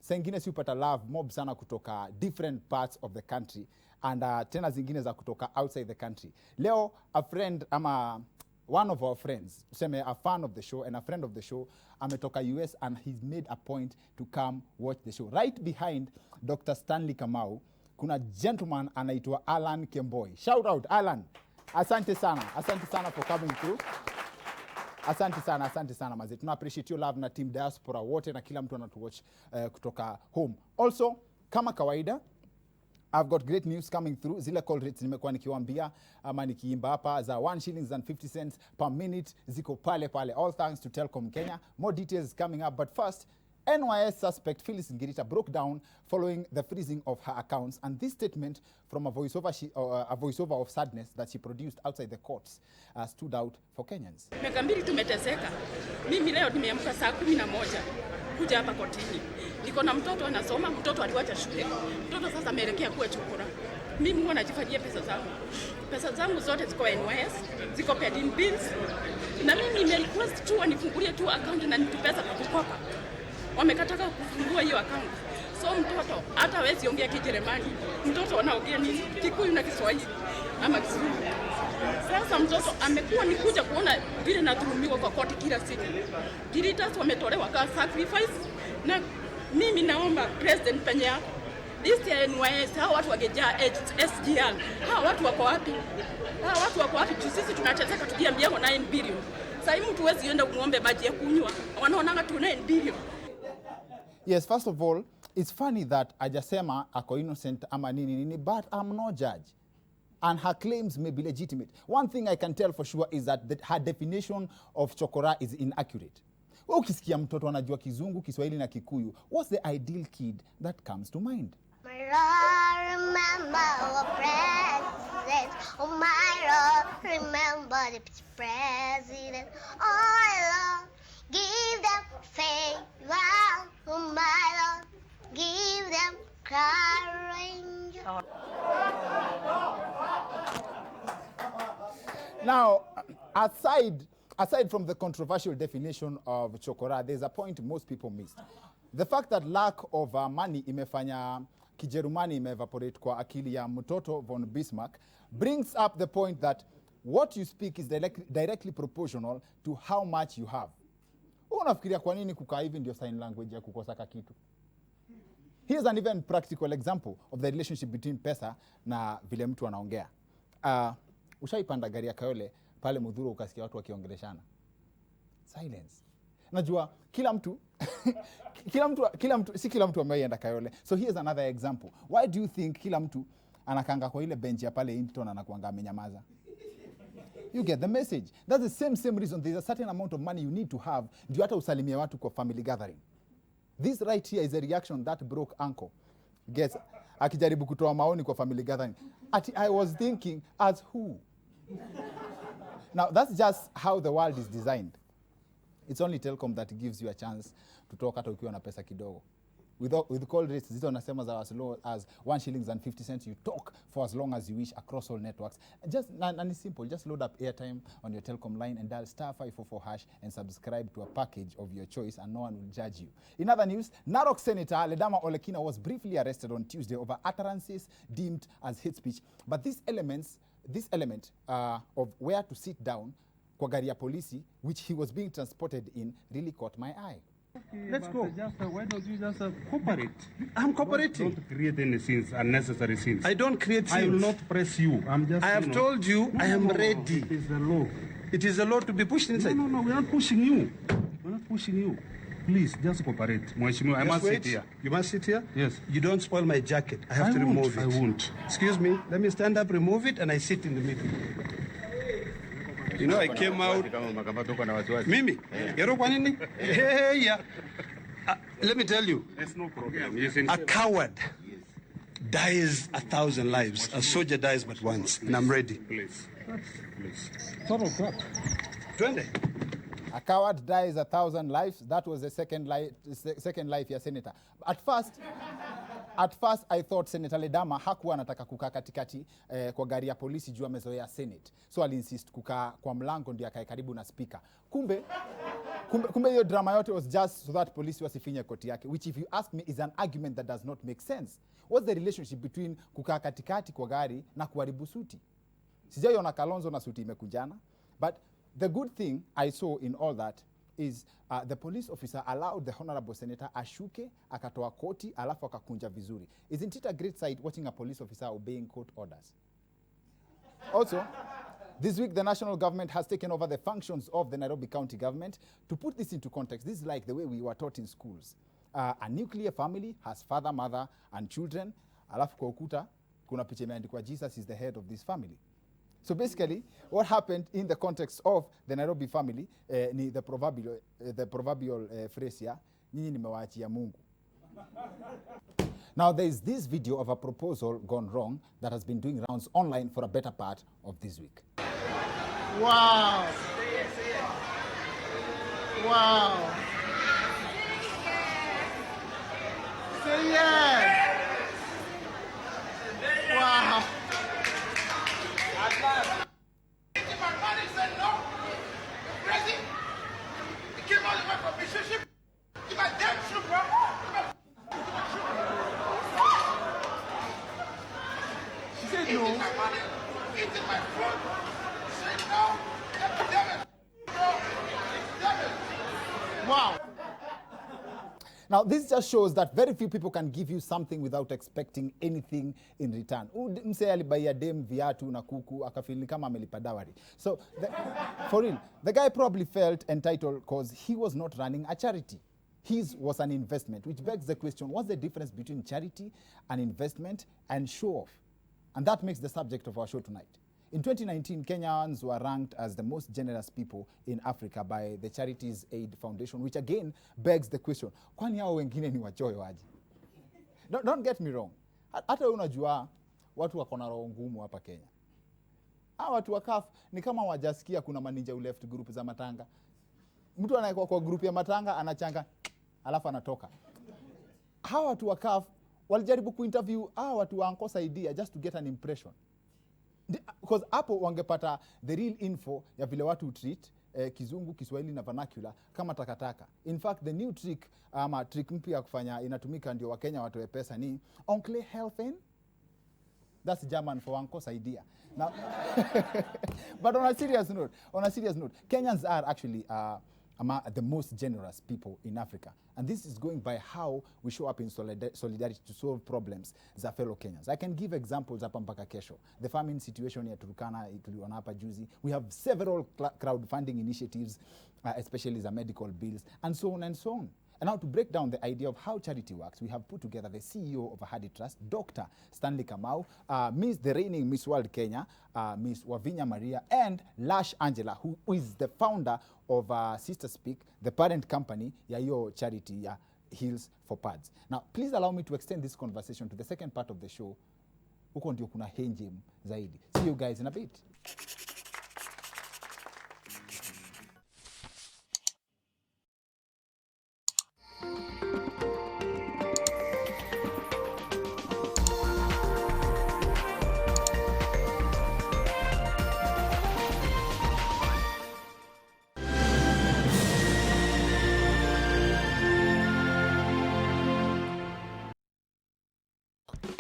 Sengine supata love mob sana kutoka different parts of the country and tena zingine za kutoka outside the country. Leo a friend one of our friends, tuseme a fan of the show and a friend of the show, ametoka US and he's made a point to come watch the show. Right behind Dr. Stanley Kamau, kuna gentleman anaitwa Alan Kemboi. Shout out Alan. Asante sana for coming through. Asante sana maze. Tuna appreciate your love na team diaspora wote na kila mtu anatuwatch kutoka home. Also, kama kawaida, I've got great news coming through. Zile call rates nimekuwa nikiwaambia ama nikiimba hapa za 1 shillings and 50 cents per minute ziko pale. All thanks to Telecom Kenya. More details coming up, but first, NYS suspect Phyllis Ngirita broke down following the freezing of her accounts, and this statement from a voiceover of sadness that she produced outside the courts stood out for Kenyans. Miaka mbili tumeteseka. Mimi leo nimeamka saa 11 kuja hapa kotini. Niko na mtoto anasoma, mtoto aliwacha shule. Mtoto sasa ameelekea kuwa chokora. Mimi huwa najifanyia pesa zangu. Pesa zangu zote ziko NYS, ziko paid in bills. Na mimi nimerequest tu wanifungulie tu account na nipe pesa kwa kukopa. Wamekataka kufungua hiyo account. So mtoto hata hawezi ongea Kijerumani. Mtoto anaongea ni Kikuyu na Kiswahili ama Kizungu. Sasa mtoto amekuwa nikuja kuona vile nadhulumiwa kwa koti kila siku. Jiritas wametolewa kwa sacrifice, na mimi naomba president penye yako list ya NYS, hao watu wangejaa SGR. Hao watu wako wapi? Sisi tunateseka tukiambia 9 billion. Sasa hivi mtu hawezi enda kuombe maji ya kunywa. Wanaonanga tu 9 billion. Yes, first of all, it's funny that ajasema ako innocent ama nini, but I'm no judge. And her claims may be legitimate. One thing I can tell for sure is that her definition of chokora is inaccurate. Ukisikia mtoto anajua Kizungu, Kiswahili na Kikuyu, what's the ideal kid that comes to mind? Remember our president. Oh my Lord, remember the president. Oh Lord, give them favor. Oh my Lord, give them courage. Now, aside from the controversial definition of chokora, there's a point most people missed. The fact that lack of money imefanya Kijerumani imeevaporate kwa akili ya mtoto von Bismarck brings up the point that what you speak is directly proportional to how much you have. Unafikiria kwa nini kukaa hivi ndio sign language ya kukosa kitu? Here's an even practical example of the relationship between pesa na vile mtu anaongea. Ushaipanda gari ya Kayole pale Mudhuru ukasikia watu wakiongeleshana. Silence. Najua kila mtu si kila mtu ameenda Kayole. So here's another example. Why do you think kila mtu anakanga kwa ile bench ya pale Hinton anakuanga amenyamaza? You get the message. That's the same reason there's a certain amount of money you need to have ndio hata usalimie watu kwa family gathering. This right here is a reaction that broke uncle gets akijaribu kutoa maoni kwa family gathering. I was thinking, as who? Now, that's just how the world is designed. It's only Telecom that gives you a chance to talk hata ukiwa na pesa kidogo. with call rates zito nasema za as low as 1 shillings and 50 cents. You talk for as long as you wish across all networks. Just and it's simple. Just load up airtime on your Telecom line and dial *544# and subscribe to a package of your choice, and no one will judge you. In other news, Narok Senator Ledama Olekina was briefly arrested on Tuesday over utterances deemed as hate speech. But this element of where to sit down kwa gari ya polisi, which he was being transported in, really caught my eye. Let's go. Why don't you just cooperate? I'm cooperating. Don't create any scenes, unnecessary scenes. I don't create scenes. I will not press you. I have told you I am ready. It is the law. It is the law to be pushed inside. No, we're not pushing you. We're not pushing you. Please, just cooperate. I must sit here. You must sit here? Yes. You don't spoil my jacket. I have to remove it. I won't. Excuse me. Let me stand up, remove it, and I sit in the middle. You know, I came out. Mimi, yero kwa nini? Hey, yeah. Let me tell you. There's no problem. A coward dies 1,000 lives. A soldier dies but once. And I'm ready. Please. Total crap. 20. A coward dies 1,000 lives. That was the second life ya senator. At first I thought Senator Ledama hakuwa anataka kukaa katikati kwa gari ya polisi juu amezoea Senate. So aliinsist kukaa kwa mlango ndio akae karibu na speaker. Kumbe hiyo drama yote was just so that polisi wasifinye koti yake, which if you ask me is an argument that does not make sense. What's the relationship between kukaa katikati kwa gari na kuharibu suti? Sijaiona Kalonzo na suti imekunjana. But the good thing I saw in all that is the police officer allowed the honorable senator ashuke, akatoa koti, alafu akakunja vizuri. Isn't it a great sight watching a police officer obeying court orders? Also, this week the national government has taken over the functions of the Nairobi County government. To put this into context, this is like the way we were taught in schools. A nuclear family has father, mother, and children. Alafu kwa ukuta, kuna picha imeandikwa Jesus is the head of this family. So basically, what happened in the context of the Nairobi family, ni the proverbial phrase here, nyinyi nimewaachia Mungu. Now there is this video of a proposal gone wrong that has been doing rounds online for a better part of this week. Wow. Wow. Say yes. Wow. My money said no. Crazy. He came all the way from Mississippi. Give my damn shoe, bro. She said no. Eating my money, eating my food. She said no. Damn it. Bro. Damn it. Wow. Now, this just shows that very few people can give you something without expecting anything in return. Mse alibaia dem viatu na kuku, akafili kama amelipa dowry. So, for real, the guy probably felt entitled because he was not running a charity. His was an investment, which begs the question, what's the difference between charity, an investment, and show-off? And that makes the subject of our show tonight. In 2019, Kenyans were ranked as the most generous people in Africa by the Charities Aid Foundation, which again begs the question, kwani hao wengine ni wachoyo aje? Don't get me wrong. Hata unajua watu wako na roho ngumu hapa Kenya. Hawa watu wa CAF ni kama wajasikia kuna maninja left group za matanga. Mtu anaikuwa kwa group ya matanga anachanga alafu anatoka. Hawa watu wa CAF walijaribu kuinterview hawa watu wa Ankosa idea just to get an impression. Because hapo wangepata the real info ya vile watu treat Kizungu, Kiswahili na vernacular kama takataka. In fact, the new trick trick mpya ya kufanya inatumika ndio Wakenya watoe pesa ni Oncle Helfen. That's German for Ankosa idea. Now, but on a serious note, Kenyans are actually among the most generous people in Africa. And this is going by how we show up in solidarity to solve problems za fellow Kenyans. I can give examples hapa mpaka kesho. The famine situation ya Turkana tuliona hapa juzi. We have several crowdfunding initiatives, especially the medical bills, and so on and so on. And now to break down the idea of how charity works, we have put together the CEO of Ahadi Trust, Dr. Stanley Kamau, the reigning Miss World Kenya, Miss Wavinya Maria, and Lash Angela, who is the founder of Sister Speak, the parent company ya hiyo charity ya Heals for Pads. Now, please allow me to extend this conversation to the second part of the show. Huko ndio kuna henjem zaidi. See you guys in a bit.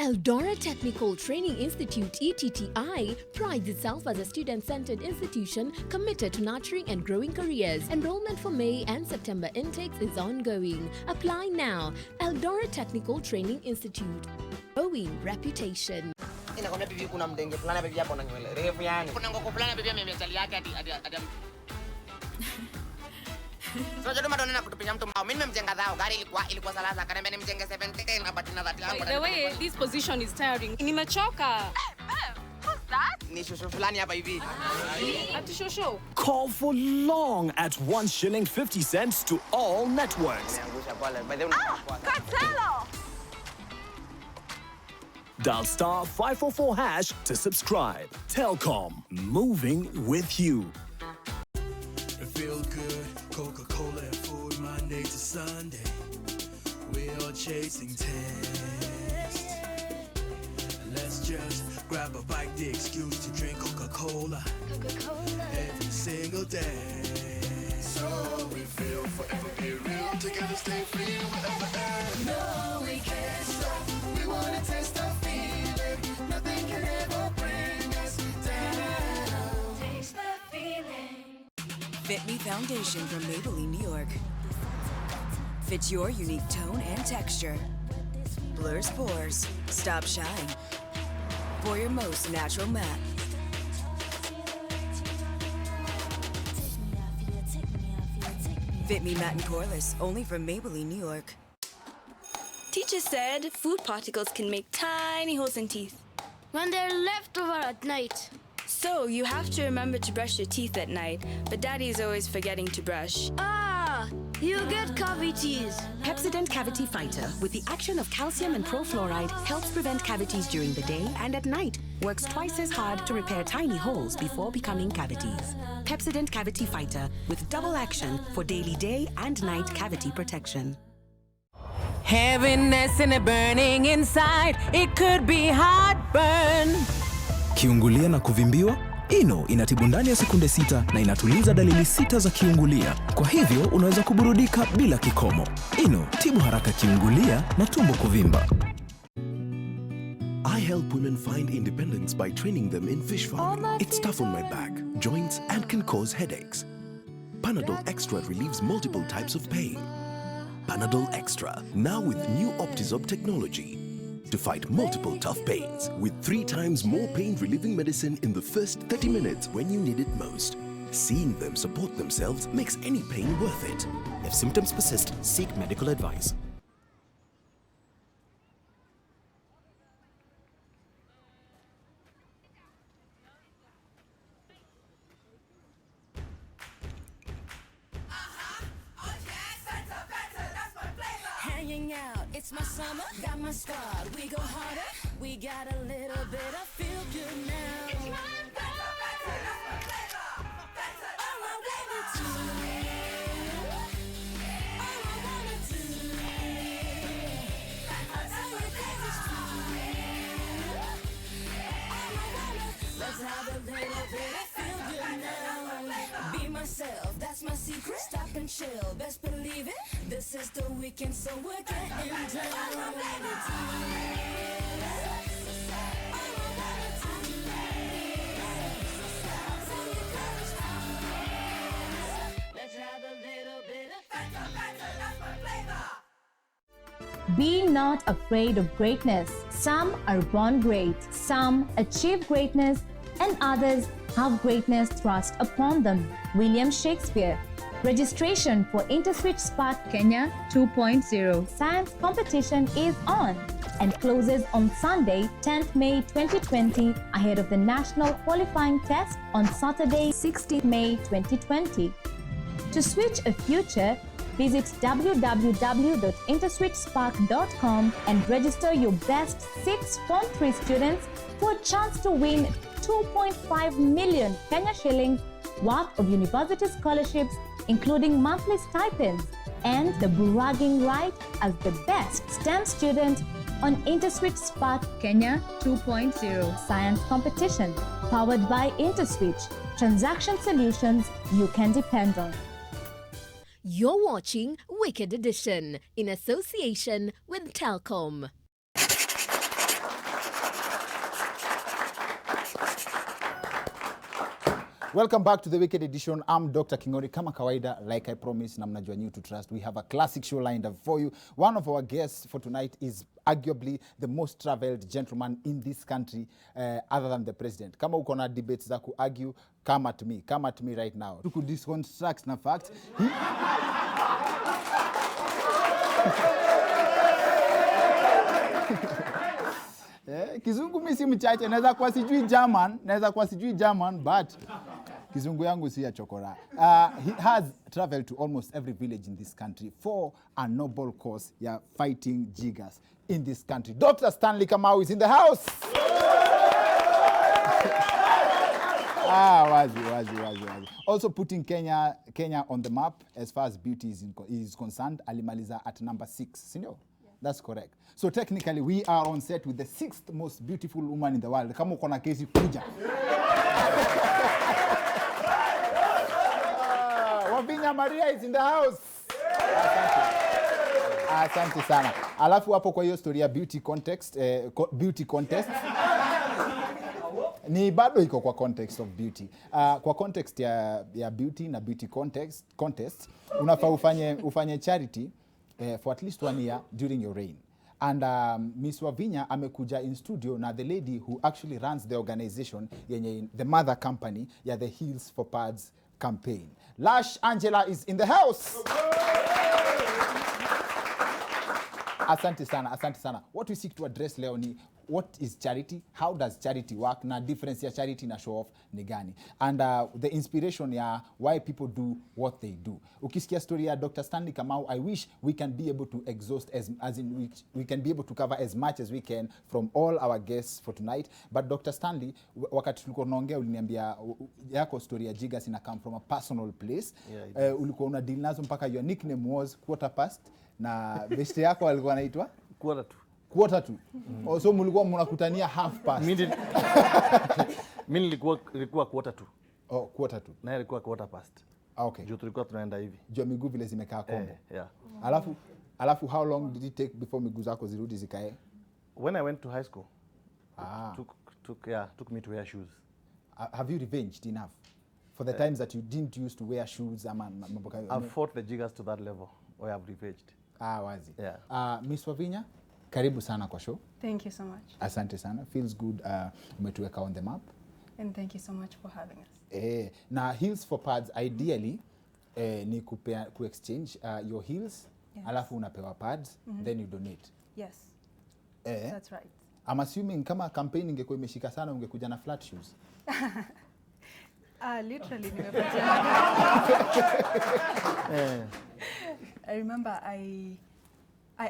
Eldora Technical Training Institute (ETTI) prides itself as a student-centered institution committed to nurturing and growing careers. Enrollment for May and September intakes is ongoing. Apply now. Eldora Technical Training Institute. Growing reputation. Inakwambia bibi kuna mdenge fulani bibi hapo na nywele refu yani. Kuna ngoko fulani bibi amemechali yake hadi So jodo madonna na kutupinya mtu mbao. Mimi nimemjenga dhao gari ilikuwa salasa akaniambia nimjenge 17 na bati na 30 yangu. The way this position is tiring. Nimechoka. Who's that? Ni shosho fulani hapa hivi. Ati shosho. Call for long at 1 shilling 50 cents to all networks. Cartelo. Dial star 544 hash to subscribe. Telecom, moving with you. It feels good, Coca-Cola and food, Monday to Sunday. We're all chasing taste. Let's just grab a bite, the excuse to drink Coca-Cola every single day. So we feel forever be real, together stay free, whatever ends. No, we can't stop, we wanna taste the feeling. Nothing can ever bring us down. Taste the feeling. Fit Me Foundation from Maybelline, New York. Fits your unique tone and texture. Blurs pores, stops shine. For your most natural matte. Fit Me Matte and Poreless, only from Maybelline, New York. Teacher said food particles can make tiny holes in teeth when they're left over at night. So you have to remember to brush your teeth at night, but Daddy's always forgetting to brush. Ah, you get cavities. Pepsodent Cavity Fighter, with the action of calcium and profluoride, helps prevent cavities during the day and at night. Works twice as hard to repair tiny holes before becoming cavities. Pepsodent Cavity Fighter, with double action for daily day and night cavity protection. Heaviness and a burning inside, it could be heartburn. Kiungulia na kuvimbiwa? Ino inatibu ndani ya sekunde 6 na inatuliza dalili 6 za kiungulia. Kwa hivyo unaweza kuburudika bila kikomo. Ino, tibu haraka kiungulia na tumbo kuvimba. I help women find independence by training them in fish farming. It's tough on my back, joints, and can cause headaches. Panadol Extra relieves multiple types of pain. Panadol Extra, now with new Optizorb technology, to fight multiple tough pains with 3 times more pain-relieving medicine in the first 30 minutes when you need it most. Seeing them support themselves makes any pain worth it. If symptoms persist, seek medical advice. Hanging out, it's my summer, got my squad, we go harder, we got a little bit of feel good now. It's my better, that's my flavor. All I wanna do, all I wanna do, I tell you this is true. All I wanna, let's have a little bit of feel good now. Be myself, that's my secret. Stop and chill, best believe it. This is the weekend, so we're getting down. Let's have a little bit of that's my flavor. Be not afraid of greatness. Some are born great, some achieve greatness, and others have greatness thrust upon them. William Shakespeare. Registration for InterSwitch Spark Kenya 2.0 Science Competition is on and closes on Sunday, 10th May 2020, ahead of the National Qualifying Test on Saturday, 16th May 2020. To switch a future, visit www.interswitchspark.com and register your best 6 Form 3 students for a chance to win 2.5 million Kenya shillings worth of university scholarships, including monthly stipends, and the bragging right as the best STEM student on InterSwitch Spark Kenya 2.0 Science Competition, powered by InterSwitch, transaction solutions you can depend on. You're watching Wicked Edition in association with Telecom. Welcome back to the Wicked Edition. I'm Dr. Kingori. Kama kawaida, like I promised, na mnajua new to trust, we have a classic show lined up for you. One of our guests for tonight is arguably the most traveled gentleman in this country, other than the president. Kama uko na debates za ku-argue, come at me right now. To deconstruct na fact, Kizungu mimi si mchache, naweza kuwa sijui German, but Kizungu yangu si ya chokora. He has traveled to almost every village in this country for a noble cause ya fighting jiggers in this country. Dr. Stanley Kamau is in the house. Wazi. Also putting Kenya on the map as far as beauty is concerned. Alimaliza at number 6, senior? That's correct. So technically, we are on set with the 6th most beautiful woman in the world. Kama uko na kesi kuja. Wavinya Maria is in the house. Asante sana. Alafu hapo kwa hiyo story ya beauty contest ni bado iko kwa context of beauty. Kwa context ya beauty na beauty contest unafaa ufanye charity for at least 1 year during your reign. And Miss Wavinya amekuja in studio na the lady who actually runs the organization yenye the mother company ya the Heels for Pads campaign. Lash Angela is in the house. Asante sana. What we seek to address leo ni what is charity, how does charity work, na difference ya charity na show off ni gani, and the inspiration ya why people do what they do. Ukisikia story ya Dr. Stanley Kamau, I wish we can be able to exhaust as in we can be able to cover as much as we can from all our guests for tonight. But Dr. Stanley, wakati tulikuwa tunaongea uliniambia yako story ya jiggers ina come from a personal place. Ulikuwa una deal nazo mpaka your nickname was quarter past, na beste yako alikuwa anaitwa quarter to. So mlikuwa mnakutania half past. Mimi nilikuwa quarter to. Oh, quarter to. Na ilikuwa quarter past. Okay. Juu tulikuwa tunaenda hivi. Juu miguu vile zimekaa kombo. Yeah. Alafu how long did it take before miguu zako zirudi zikae? When I went to high school. Took me to wear shoes. Have you revenged enough for the times that you didn't used to wear shoes? I've fought the jiggers to that level where I've revenged. Wazi. Yeah. Miss Wavinya, karibu sana kwa show. Thank you so much. Asante sana. Feels good umetuweka on the map. And thank you so much for having us. Na Heels for Pads ideally ni exchange your heels, yes. Alafu unapewa pads, then you donate. Yes. That's right. I'm assuming kama campaign ingekuwa imeshika sana ungekuja na flat shoes. Literally I remember I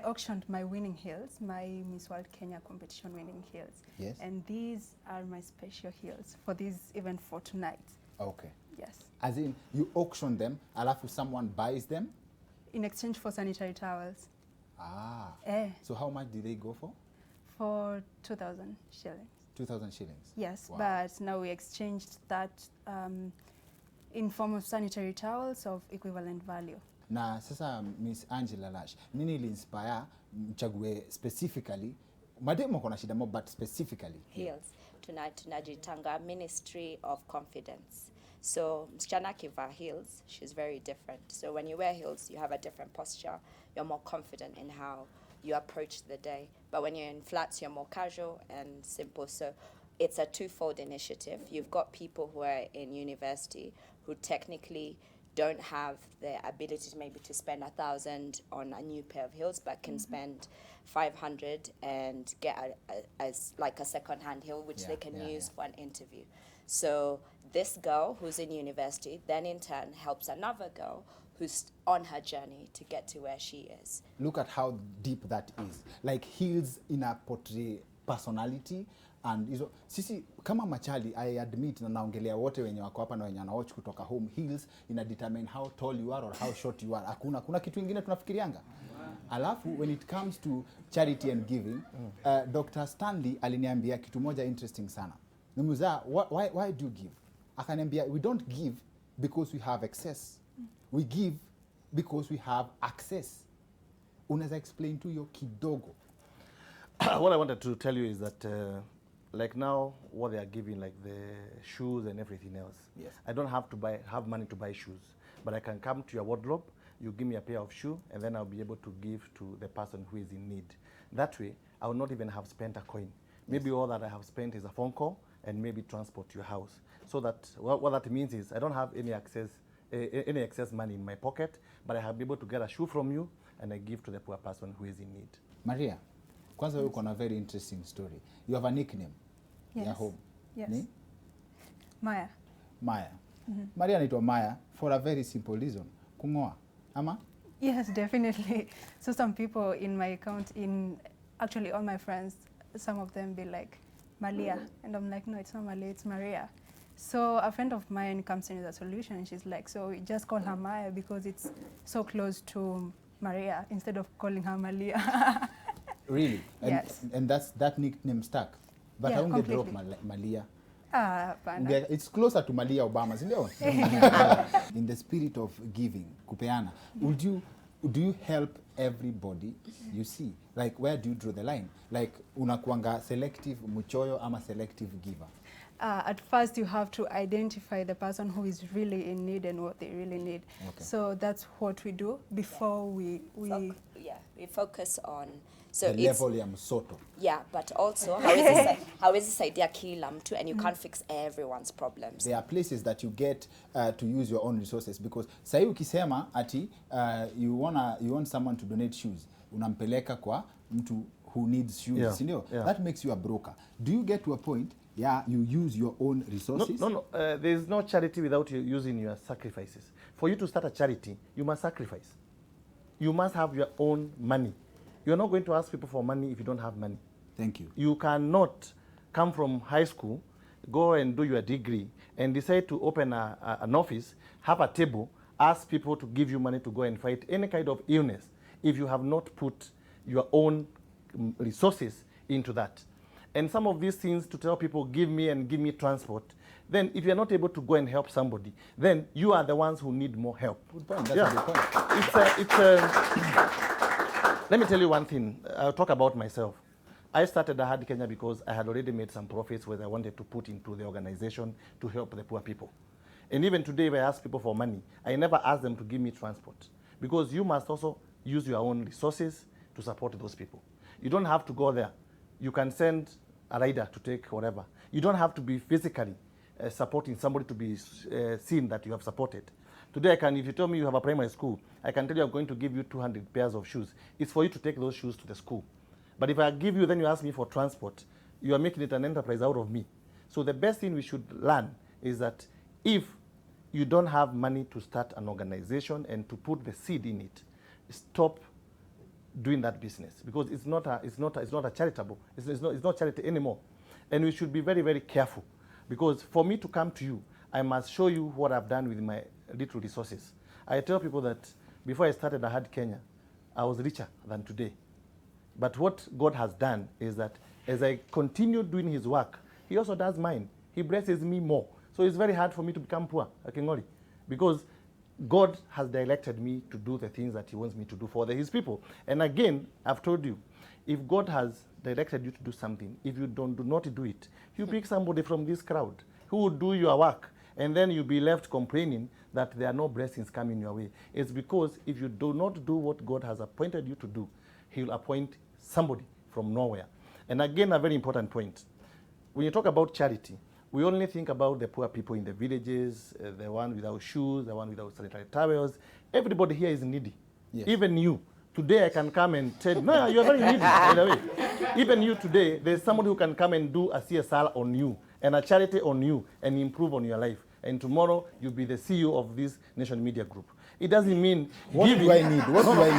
auctioned my winning heels, my Miss World Kenya competition winning heels. Yes. And these are my special heels for this event for tonight. Okay. Yes. As in, you auction them, alafu someone buys them? In exchange for sanitary towels. So how much did they go for? For 2,000 shillings. 2,000 shillings? Yes, wow. But now we exchanged that in form of sanitary towels of equivalent value. Na sasa Miss Angela Lash, nini ili inspire mchague specifically, mademo kona shida mo, but specifically heels? Tunajitanga Ministry of Confidence. So msichana kiva heels, she's very different. So when you wear heels, you have a different posture. You're more confident in how you approach the day. But when you're in flats, you're more casual and simple. So it's a twofold initiative. You've got people who are in university who technically don't have the ability maybe to spend 1,000 on a new pair of heels, but can spend 500 and get a second-hand heel, which they can use for an interview. So this girl who's in university then in turn helps another girl who's on her journey to get to where she is. Look at how deep that is. Like heels in a portray personality. And hizo sisi kama machali, I admit na naongelea wote wenye wako hapa na wenye wanawatch kutoka home, heels ina determine how tall you are or how short you are. Kuna kitu kingine tunafikirianga. Alafu when it comes to charity and giving, Dr. Stanley aliniambia kitu moja interesting sana. Nimuza, why do you give? Akaniambia, we don't give because we have excess. We give because we have access. Unaweza explain to yo kidogo? What I wanted to tell you is that like now, what they are giving, like the shoes and everything else. Yes. I don't have to have money to buy shoes, but I can come to your wardrobe, you give me a pair of shoes, and then I'll be able to give to the person who is in need. That way, I will not even have spent a coin. Maybe all that I have spent is a phone call and maybe transport to your house. So that what that means is I don't have any excess money in my pocket, but I have been able to get a shoe from you and I give to the poor person who is in need. Maria, kwanza wewe uko na very interesting story. You have a nickname ya home. Yes. Ni? Maya. Maya. Maria anaitwa Maya for a very simple reason. Kungoa. Ama? Yes, definitely. So some people in my account, actually all my friends, some of them be like, Malia. And I'm like, no, it's not Malia, it's Maria. So a friend of mine comes in with a solution and she's like, so we just call her Maya because it's so close to Maria instead of calling her Malia. Really? And, yes. And that nickname stuck? But Yeah, I won't drop completely. Malia. It's closer to Malia Obama, isn't it? In the spirit of giving, kupeana, do you help everybody you see? Like, where do you draw the line? Like, unakuanga selective muchoyo ama selective giver? At first, you have to identify the person who is really in need and what they really need. Okay. So that's what we do before we we focus on the level ya msoto. Yeah, but also how is this idea kila mtu, and you can't fix everyone's problems. There are places that you get to use your own resources, because sahi ukisema ati you want someone to donate shoes, unampeleka kwa mtu who needs shoes, Yeah. That makes you a broker. Do you get to a point you use your own resources? No. There is no charity without you using your sacrifices. For you to start a charity, you must sacrifice. You must have your own money. You're not going to ask people for money if you don't have money. Thank you. You cannot come from high school, go and do your degree, and decide to open an office, have a table, ask people to give you money to go and fight any kind of illness if you have not put your own resources into that. And some of these things to tell people, give me transport, then if you're not able to go and help somebody, then you are the ones who need more help. Good point. That's a good point. Let me tell you one thing. I'll talk about myself. I started Ahadi Kenya because I had already made some profits where I wanted to put into the organization to help the poor people. And even today, if I ask people for money, I never ask them to give me transport, because you must also use your own resources to support those people. You don't have to go there. You can send a rider to take whatever. You don't have to be physically supporting somebody to be seen that you have supported. Today, if you tell me you have a primary school, I can tell you I'm going to give you 200 pairs of shoes. It's for you to take those shoes to the school. But if I give you, then you ask me for transport, you are making it an enterprise out of me. So the best thing we should learn is that if you don't have money to start an organization and to put the seed in it, stop doing that business, because it's not charitable. It's not charity anymore. And we should be very, very careful, because for me to come to you, I must show you what I've done with my little resources. I tell people that before I started Ahadi Kenya, I was richer than today. But what God has done is that as I continue doing his work, he also does mine. He blesses me more. So it's very hard for me to become poor, Akingori, because God has directed me to do the things that he wants me to do for his people. And again, I've told you, if God has directed you to do something, if you do not do it, you pick somebody from this crowd who will do your work, and then you'll be left complaining that there are no blessings coming your way. It's because if you do not do what God has appointed you to do, he'll appoint somebody from nowhere. And again, a very important point. When you talk about charity, we only think about the poor people in the villages, the one without shoes, the one without sanitary towels. Everybody here is needy. Yes. Even you. Today I can come and tell you, no, you're very needy, by the way. Even you today, there's somebody who can come and do a CSR on you and a charity on you and improve on your life. And tomorrow you'll be the CEO of this Nation Media Group. It doesn't mean What giving. do I need? What do I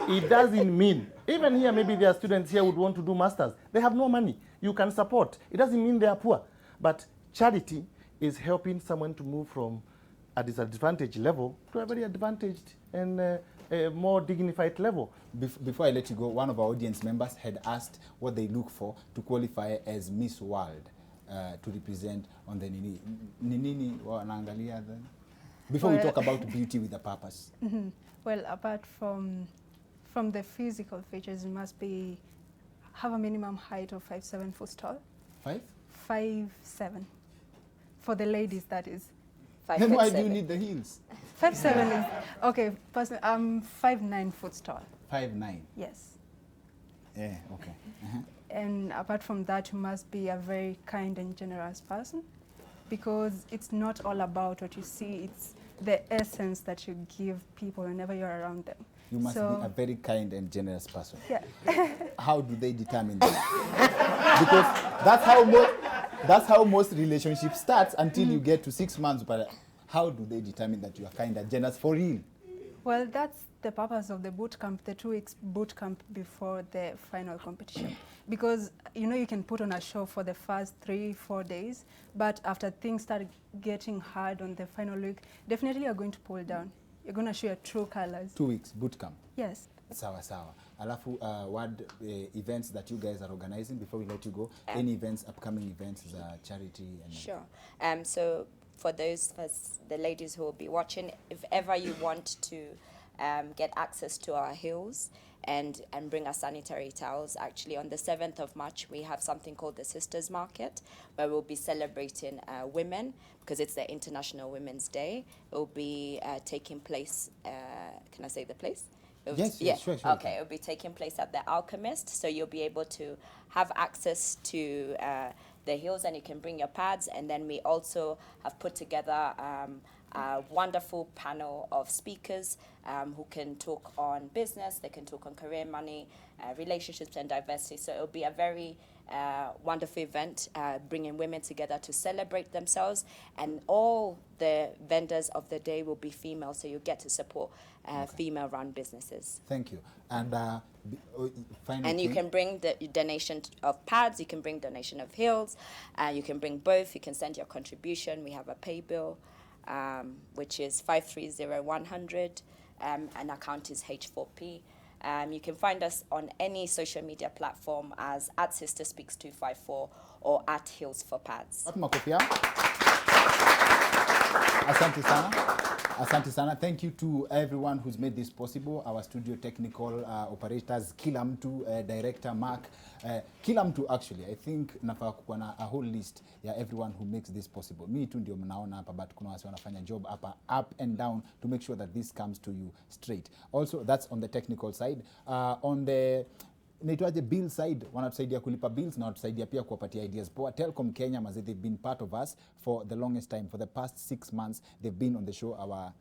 need? It doesn't mean. Even here, maybe there are students here who would want to do masters. They have no money. You can support. It doesn't mean they are poor. But charity is helping someone to move from a disadvantaged level to a very advantaged and a more dignified level. Before I let you go, one of our audience members had asked what they look for to qualify as Miss World to represent on the Nini wanaangalia then. Before we talk about beauty with a purpose. Well, apart from the physical features, it must be have a minimum height of 5'7" foot tall. 5'7". For the ladies, that is. Then why do you need the heels? 5'7" is okay. Personally, I'm 5'9" foot tall. 5'9". Yes. Yeah. Okay. And apart from that, you must be a very kind and generous person, because it's not all about what you see. It's the essence that you give people whenever you're around them. You must be a very kind and generous person. Yeah. How do they determine that? Because that's how most relationships starts until you get to 6 months. But how do they determine that you are kind and generous for real? Well, that's the purpose of the boot camp, the 2 weeks boot camp before the final competition. Because, you know, you can put on a show for the first 3-4 days, but after things start getting hard on the final week, definitely you're going to pull down. You're going to show your true colors. 2 weeks boot camp. Yes. Sawa sawa. Alafu what events that you guys are organizing before we let you go? Any events, upcoming events, charity? And Sure. So for those the ladies who will be watching, if ever you want to get access to our hills and bring us sanitary towels, actually on the 7th of March we have something called the Sisters Market, where we'll be celebrating women, because it's the International Women's Day. It will be taking place, can I say the place? Yes, yeah. Sure. Okay, it will be taking place at the Alchemist, so you'll be able to have access to the hills, and you can bring your pads. And then we also have put together a wonderful panel of speakers who can talk on business, they can talk on career money, relationships and diversity. So it'll be a very wonderful event, bringing women together to celebrate themselves, and all the vendors of the day will be female, so you get to support female-run businesses. Thank you. And and you can bring the donation of pads, you can bring donation of heels, you can bring both, you can send your contribution. We have a pay bill, which is 530100, and account is H4P. You can find us on any social media platform as @SisterSpeaks254 or @Heels4Pads. Asante sana. Asante sana. Thank you to everyone who's made this possible. Our studio technical operators, kila mtu, director Mark, kila mtu actually. I think nafaa kuwa na a whole list ya everyone who makes this possible. Me too ndio mnaona hapa, but kuna wasi wanafanya job hapa up and down to make sure that this comes to you straight. Also, that's on the technical side. On the naitwaje bill side, wanatusaidia kulipa bills na wanatusaidia pia kuwapatia ideas poa. Telecom Kenya, maze, they've been part of us for the longest time. For the past 6 months, they've been on the show, our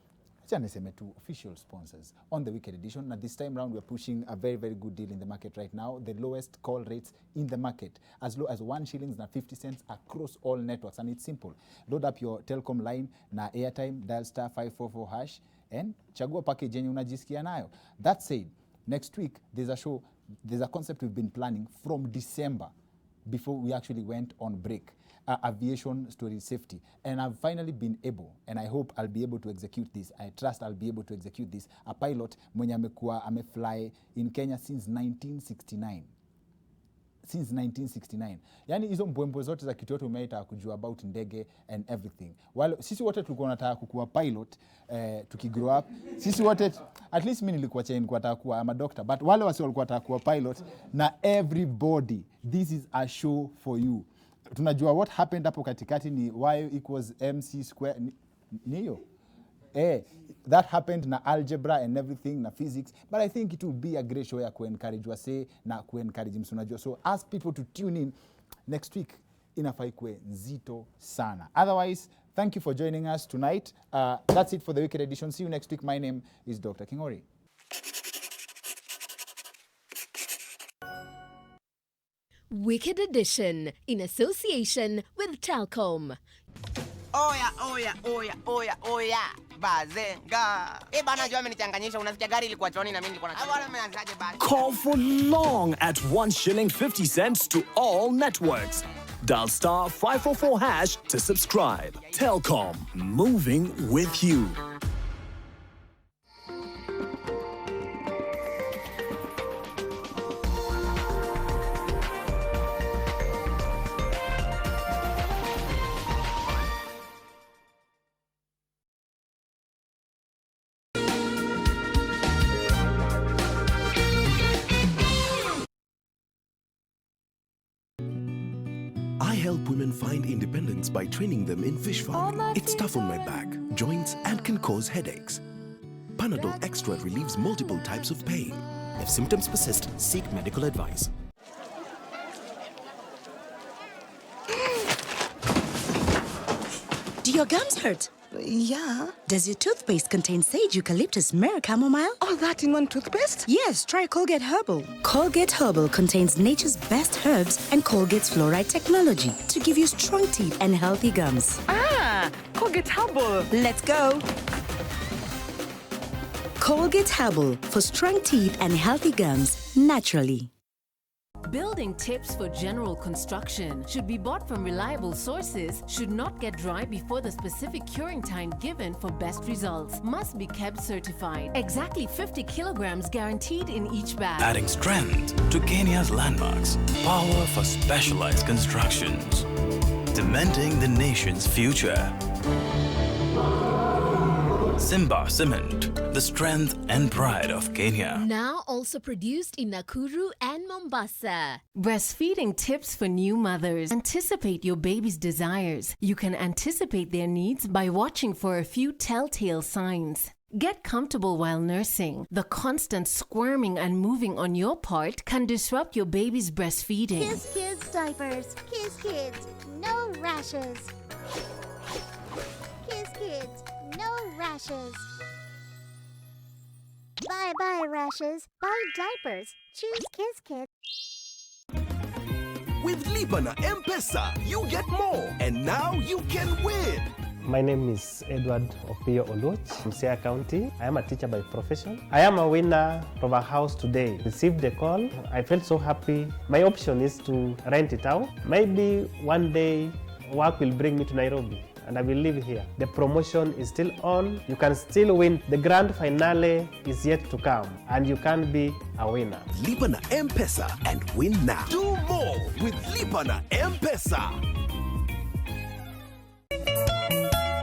two official sponsors on the weekend edition. Now this time round, we're pushing a very, very good deal in the market right now. The lowest call rates in the market, as low as 1 shillings na 50 cents across all networks. And it's simple. Load up your Telecom line na airtime, dial *544# and chagua package yenye unajisikia nayo. That said, next week, there's a concept we've been planning from December before we actually went on break. Aviation storage safety. And I've finally been able, and I hope I'll be able to execute this. I trust I'll be able to execute this. A pilot mwenye amefly in Kenya since 1969. Since 1969. Yani hizo mbwembwe zote za kitu yote umeita kujua about ndege and everything. Wale sisi wote tulikuwa tunataka kukuwa pilot tukigrow up. Sisi wote, at least mimi nilikuwa nilikuwa nataka kuwa ama doctor, but wale wasi walikuwa nataka kuwa pilot. Na everybody, this is a show for you. Tunajua what happened hapo katikati ni y=mc². Niyo. That happened na algebra and everything na physics, but I think it will be a great show ya ku-encourage wase na ku-encourage msunajua. So ask people to tune in next week. Inafaa ikuwe nzito sana. Otherwise, thank you for joining us tonight. That's it for the weekend edition. See you next week. My name is Dr. Kingori. Wicked Edition in association with Telecom. Oya. Bazenga. Bana jua amenichanganyisha, unasikia gari ilikuwa choni na mimi nilikuwa na. Bwana ameanzaje bana? Call for long at 1 shilling 50 cents to all networks. Dial *544# to subscribe. Telecom, moving with you. help women find independence by training them in fish farming. It's tough on my back, joints, and can cause headaches. Panadol Extra relieves multiple types of pain. If symptoms persist, seek medical advice. Do your gums hurt? Yeah. Does your toothpaste contain sage, eucalyptus, myrrh, chamomile? All that in one toothpaste? Yes, try Colgate Herbal. Colgate Herbal contains nature's best herbs and Colgate's fluoride technology to give you strong teeth and healthy gums. Ah, Colgate Herbal. Let's go. Colgate Herbal for strong teeth and healthy gums naturally. Building tips for general construction should be bought from reliable sources, should not get dry before the specific curing time given for best results, must be kept certified. Exactly 50 kilograms guaranteed in each bag. Adding strength to Kenya's landmarks, power for specialized constructions, cementing the nation's future. Simba Cement, the strength and pride of Kenya. Now also produced in Nakuru and Mombasa. Breastfeeding tips for new mothers. Anticipate your baby's desires. You can anticipate their needs by watching for a few telltale signs. Get comfortable while nursing. The constant squirming and moving on your part can disrupt your baby's breastfeeding. Kiss Kids diapers. Kiss Kids. No rashes. Kiss Kids. No rashes. Bye-bye rashes. Bye diapers. Choose Kiss Kids. With Lipa na M-Pesa, you get more. And now you can win. My name is Edward Opio Oluoch from Siaya County. I am a teacher by profession. I am a winner of a house today. Received the call. I felt so happy. My option is to rent it out. Maybe one day work will bring me to Nairobi and I will live here. The promotion is still on. You can still win. The grand finale is yet to come and you can be a winner. Lipa na M-Pesa and win now. Do more with Lipa na M-Pesa.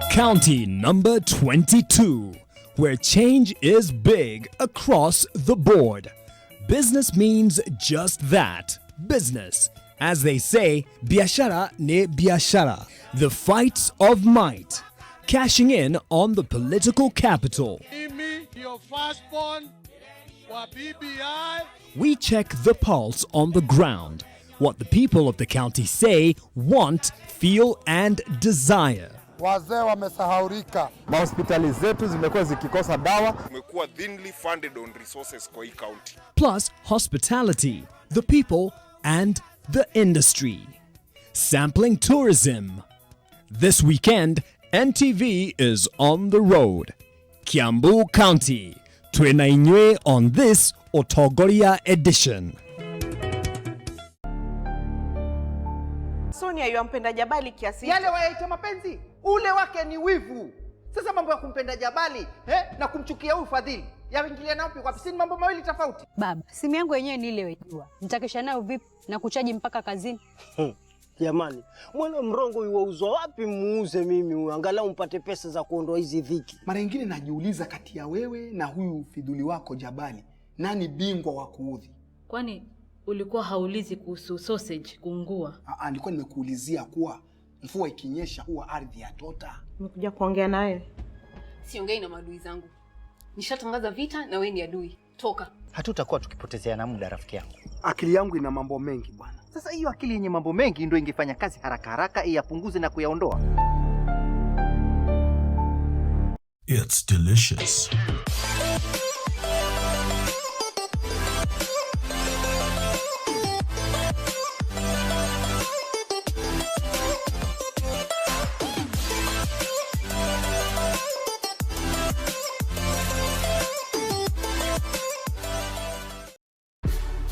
County number 22, where change is big across the board. Business means just that, business. As they say, biashara ne biashara. The fights of might, cashing in on the political capital. Me, your firstborn, for BBI. We check the pulse on the ground, what the people of the county say, want, feel and desire. Wazee wamesahaurika. Mahospitali zetu zimekuwa zikikosa dawa. Tumekuwa thinly funded on resources kwa hii county. Plus hospitality, the people and the industry. Sampling tourism. This weekend, NTV is on the road. Kiambu County. Tuenainywe on this Otogoria edition. Sonia yampenda Jabali kiasi. Yale wayaita mapenzi, ule wake ni wivu. Sasa mambo ya kumpenda Jabali na kumchukia huyu Fadhili yaingilia nao kwa pisini, mambo mawili tofauti. Baba, simu yangu yenyewe ni ile wejua. Nitakesha nayo vipi na kuchaji mpaka kazini? Jamani, mwana mrongo yuwauzwa wapi muuze mimi angalau mpate pesa za kuondoa hizi dhiki. Mara nyingine najiuliza kati ya wewe na huyu Fidhuli wako Jabali, nani bingwa wa kuudhi? Kwani ulikuwa haulizi kuhusu sausage kuungua? Nilikuwa nimekuulizia kuwa mvua ikinyesha huwa ardhi yatota. Nimekuja kuongea na wewe. Siongei na maadui zangu. Nishatangaza vita na wewe ni adui. Toka. Hatutakuwa tukipotezeana muda rafiki yangu. Akili yangu ina mambo mengi bwana. Sasa hiyo akili yenye mambo mengi ndio ingefanya kazi haraka haraka iyapunguze na kuyaondoa. It's delicious.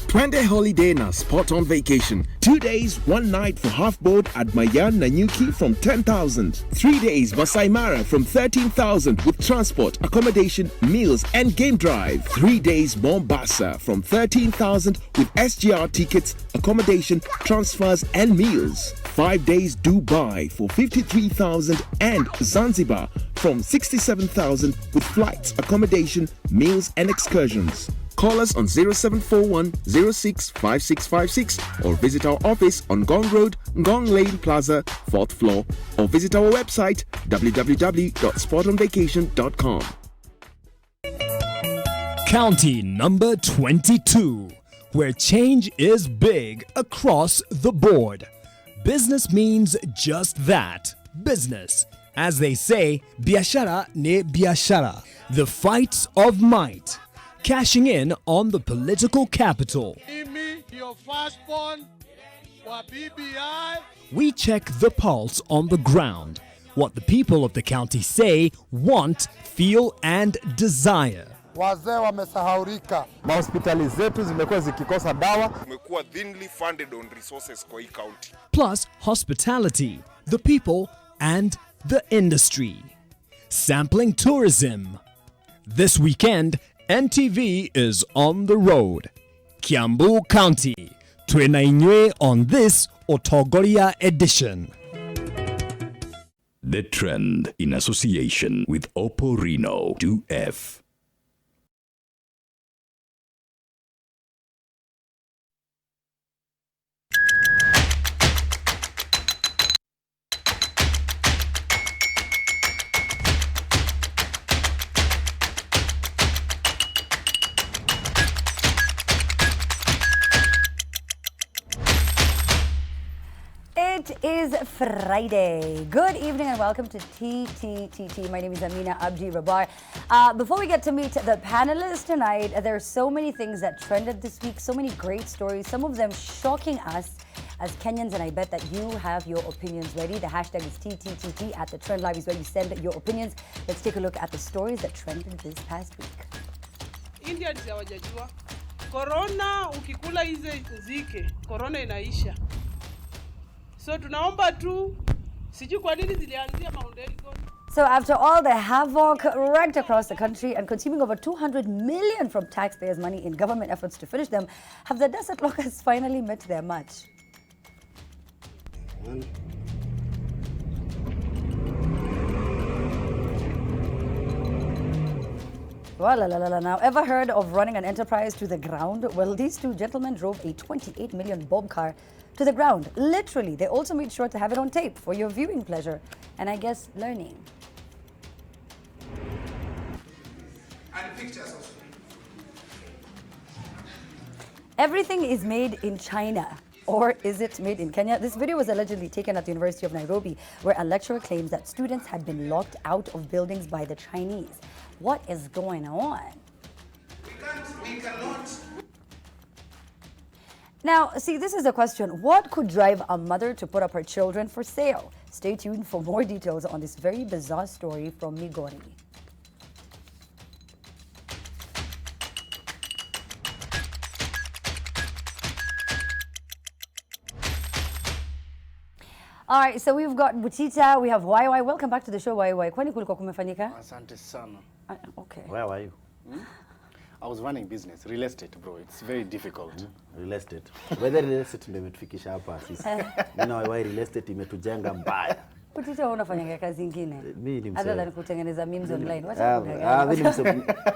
Twende holiday na spot on vacation. 2 days, 1 night for half board at Mayan Nanyuki from 10,000. 3 days Masai Mara from 13,000 with transport, accommodation, meals and game drive. 3 days Mombasa from 13,000 with SGR tickets, accommodation, transfers and meals. 5 days Dubai for 53,000 and Zanzibar from 67,000 with flights, accommodation, meals and excursions. Call us on 0741 065656 or visit our office on Gong Road, Gong Lane Plaza, 4th floor, or visit our website www.sportonvacation.com. County number 22, where change is big across the board. Business means just that, business. As they say, biashara ne biashara. The fights of might. Cashing in on the political capital. Imi, your firstborn, wa BBI. We check the pulse on the ground. What the people of the county say, want, feel and desire. Wazee wamesahaurika. Mahospitali zetu zimekuwa zikikosa dawa. Tumekuwa thinly funded on resources kwa hii county. Plus hospitality, the people and the industry. Sampling tourism. This weekend, NTV is on the road. Kiambu County. Tuenainywe on this Otogoria edition. The Trend in association with Oppo Reno 2F. It is Friday. Good evening and welcome to TTTT. My name is Amina Abdi Rabar. Before we get to meet the panelists tonight, there are so many things that trended this week, so many great stories, some of them shocking us as Kenyans, and I bet that you have your opinions ready. The hashtag is TTTT at the Trend Live is where you send your opinions. Let's take a look at the stories that trended this past week. India hawajajua. Corona ukikula hizi zike, corona inaisha. So tunaomba tu, sijui kwa nini zilianzia Mount Elgon. So after all the havoc wreaked across the country and consuming over 200 million from taxpayers' money in government efforts to finish them, have the desert locusts finally met their match? Now, ever heard of running an enterprise to the ground? Well, these two gentlemen drove a 28 million bob car to the ground. Literally, they also made sure to have it on tape for your viewing pleasure and, I guess, learning. And pictures also. Everything is made in China. Or is it made in Kenya? This video was allegedly taken at the University of Nairobi, where a lecturer claims that students had been locked out of buildings by the Chinese. What is going on? We cannot. Now, see, this is a question. What could drive a mother to put up her children for sale? Stay tuned for more details on this very bizarre story from Migori. All right, so we've got Butita, we have YY. Welcome back to the show, YY. Kwani kulikuwa kumefanyika? Asante sana. Okay. Where were you? I was running business, real estate, bro. It's very difficult. Real estate. Whether real estate ndio imetufikisha hapa sisi. Mimi na YY real estate imetujenga mbaya. Butita unafanya kazi nyingine? Mimi ni msee. Other than kutengeneza memes online. Mimi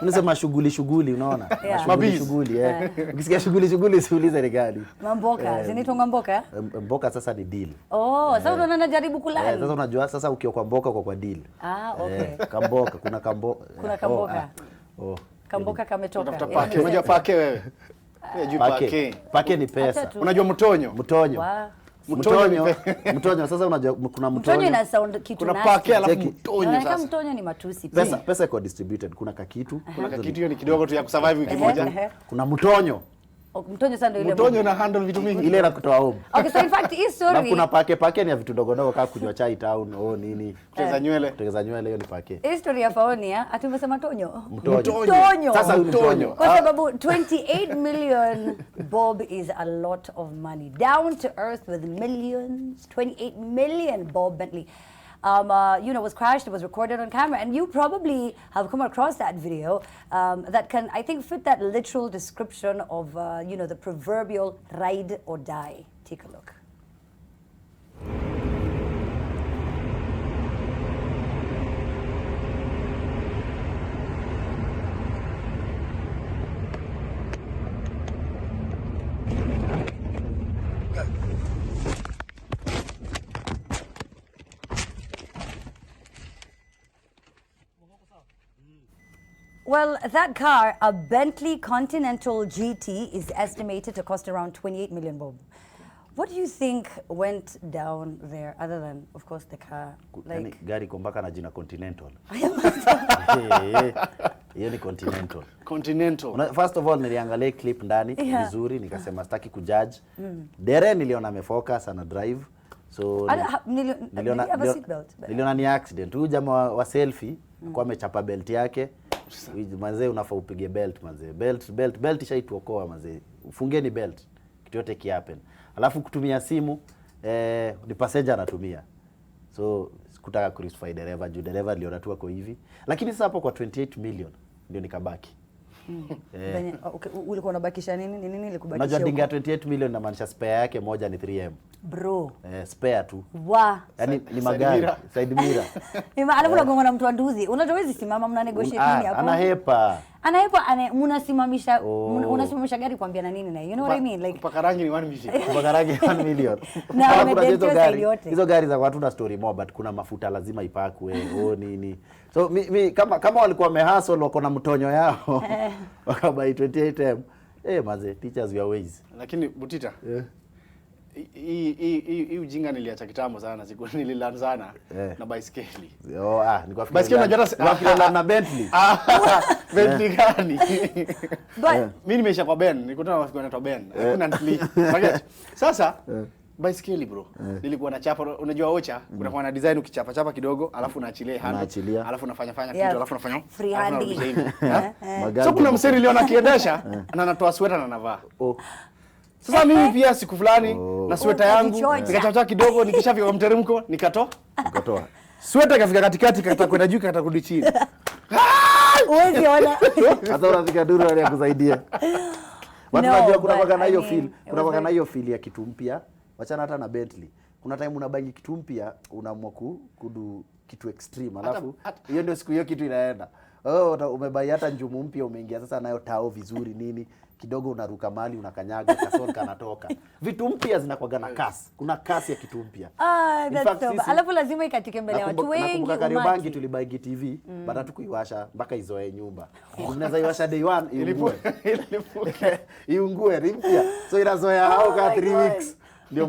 nimesema shughuli unaona? Shughuli Ukisikia shughuli usiulize ni gani. Mamboka, zinaitwa mboka? Mboka sasa ni deal. Oh, sasa unaona najaribu kulani. Sasa unajua sasa ukiwa kwa mboka kwa deal. Okay. Kamboka, kuna kamboka. Kuna kamboka. Kamboka kametoka. Unatafuta pake, unajua pake wewe? Pake ni pesa. Unajua mtonyo? Mtonyo sasa unajua kuna mtonyo ina sound kitu nasi. Kuna pake alafu mtonyo sasa. Kama mtonyo ni matusi. Pesa iko distributed. Kuna kakitu. Kuna kakitu hiyo ni kidogo tu ya kusurvive wiki moja. Kuna mtonyo. Mtonyo sasa ndio ile. Mtonyo na handle vitu mingi. Ile inakutoa home. Okay, so in fact hii story. Na kuna pake ni ya vitu ndogo ndogo kama kunywa chai town nini. Kuteza nywele. Kuteza nywele hiyo ni pake. Hii story ya Faonia atumesema tonyo. Mtonyo. Sasa mtonyo. Kwa sababu 28 million bob is a lot of money. Down to earth with millions. 28 million bob Bentley. Was crashed. It was recorded on camera, and you probably have come across that video that can, I think, fit that literal description of, the proverbial ride or die. Take a look. Well, that car, a Bentley Continental GT, is estimated to cost around 28 million bob. What do you think went down there, other than, of course, the car? Like gari kombaka na jina Continental. Hiyo ni Continental. Continental. First of all, niliangalia clip ndani vizuri, nikasema sitaki kujudge. Dere niliona amefocus ana drive. So niliona ni accident. Huyu jamaa wa selfie kwa amechapa belt yake. Manze unafaa upige belt manze. Belt ishaituokoa manze. Ufungeni belt. Kitu yote kihappen. Alafu kutumia simu ni passenger anatumia. So sikutaka crucify dereva, juu dereva aliona tu ako hivi. Lakini sasa hapo kwa 28 million ndio nikabaki. Okay, ulikuwa unabakisha nini? Nini ilikubakisha? Unajua dinga 28 million na maanisha spare yake moja ni 3M. Bro. Spare tu. Yaani ni magari, side mirror. Alafu unagonga na mtu anduzi. Unajua hizi simama mna negotiate nini hapo? Anahepa. Mnasimamisha unasimamisha gari kuambia na nini na you know what I mean, like kupaka rangi ni 1 million. Kupaka rangi 1 million. Na hizo gari za watu na story more, but kuna mafuta lazima ipakwe nini. So mi kama walikuwa wamehustle wako na mtonyo yao wakabai 28M. Maze teachers your ways. Lakini Butita. Hii ujinga niliacha kitambo sana, siku nililan sana na baiskeli. Nilikuwa baiskeli najua na Bentley. Bentley gani? Mimi nimesha kwa Ben, nikutana na wanaitwa Ben. Hakuna Bentley. Sasa baiskeli bro. Nilikuwa na chapa, unajua ocha, unakuwa na design ukichapa kidogo, alafu unaachilia hand, alafu unafanya kitu, alafu unafanya free hand. So kuna msee niliona akiendesha na anatoa sweater na anavaa. Sasa mimi pia siku fulani na sweta yangu nikachacha kidogo, nikishafika mteremko nikatoa. Sweta ikafika katikati, ikataka kwenda juu, ikataka kurudi chini. Uwezi ona. Hata unafika duru ya kusaidia. Watu wanajua kuna baka na hiyo feel, kuna baka na hiyo feel ya kitu mpya. Wachana hata na Bentley. Kuna time unabangi kitu mpya, unaamua kudu kitu extreme. Alafu hiyo ndio siku hiyo kitu inaenda. Umebai hata njumu mpya umeingia sasa nayo tao vizuri nini. Kidogo unaruka mali unakanyaga kasoro kanatoka. Vitu mpya zinakuwa na kasi. Kuna kasi ya kitu mpya. Alafu lazima ikatike mbele ya watu wengi. Nakumbuka Kariobangi tulibai TV, baada tukuiwasha mpaka izoe nyumba. Unaweza iwasha day 1 iungue mpya. So inazoea hao ka 3 weeks. Ndio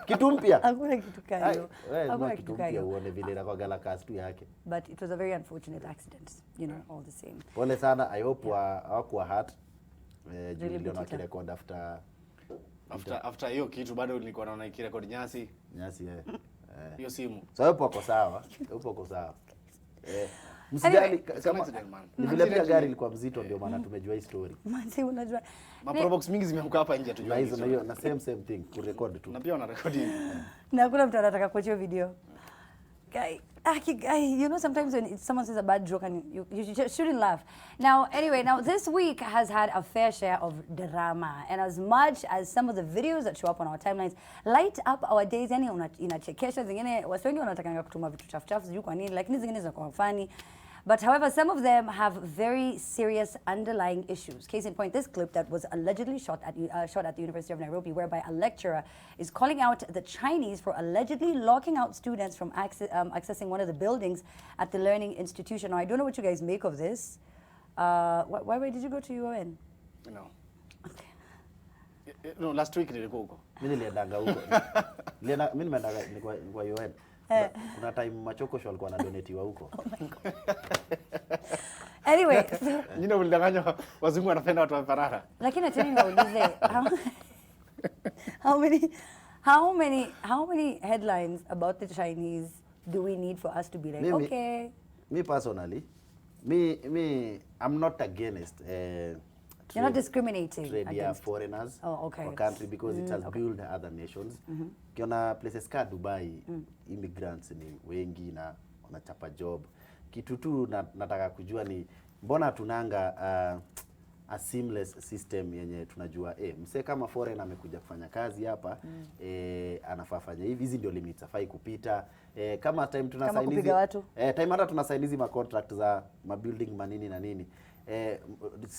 kitu mpya. Hakuna kitu kama hiyo. Hakuna kitu mpya uone vile inakuwa gala kasi tu yake. But it was a very unfortunate accident, you know, all the same. Pole sana, I hope hawakuwa hurt. Niliona kirekodi after hiyo kitu bado nilikuwa naona ikirekodi nyasi hiyo simu. So hapo uko sawa, msijali kama ni vile pia gari ilikuwa mzito, ndio maana tumejua hii story. Manzi unajua maprobox mingi zimeanguka hapa nje tujua hizo, na hiyo na same thing kurekodi tu, na pia wana rekodi na kuna mtu anataka kuachia video. Guy, you know, sometimes when someone says a bad joke and you shouldn't laugh. Now, anyway, this week has had a fair share of drama. And as much as some of the videos that show up on our timelines light up our days, yani inachekesha, zingine watu wengi wanatakanga kutuma vitu chafu sijui kwa nini, lakini zingine zinakuwa funny. But however, some of them have very serious underlying issues. Case in point, this clip that was allegedly shot at the University of Nairobi, whereby a lecturer is calling out the Chinese for allegedly locking out students from accessing one of the buildings at the learning institution. Now, I don't know what you guys make of this. Why did you go to UON? No. Okay. No, last week nilikuwa huko. Mimi niliendanga huko. Mimi nimeendanga kwa UON. Kuna time Machokosho alikuwa anadonetiwa huko. Oh my God. Anyway, nina ulidanganywa wazungu wanapenda watu wa parara. Lakini acheni naulize, how many headlines about the Chinese do we need for us to be like, okay? Me personally, I'm not against you're not discriminating against foreigners or country because it has built other nations. Kiona places ka Dubai, immigrants ni wengi na wanachapa job. Kitu tu nataka kujua ni mbona tunanga a seamless system yenye tunajua mse kama foreigner amekuja kufanya kazi hapa anafaa fanya hivi, hizi ndio limits afai kupita. Kama time tunasaini hizi time hata tunasaini hizi ma contract za ma building manini na nini.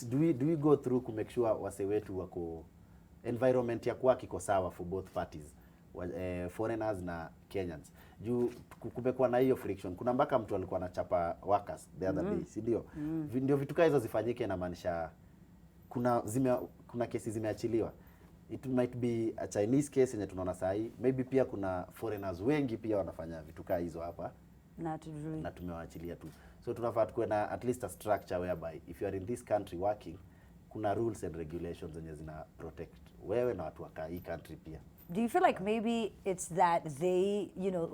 Do we go through to make sure wase wetu wako environment ya kwa kiko sawa for both parties? foreigners na Kenyans. Juu kumekuwa na hiyo friction. Kuna mpaka mtu alikuwa anachapa workers the other day, si ndio? Ndio vitu kama hizo zifanyike, inamaanisha kuna kesi zimeachiliwa. It might be a Chinese case yenye tunaona sahi. Maybe pia kuna foreigners wengi pia wanafanya vitu kama hizo hapa. Na tumewaachilia tu. So tunafaa tuwe na at least a structure whereby if you are in this country working, kuna rules and regulations zenye zina protect wewe na watu wa hii country pia. Do you feel like maybe it's that they,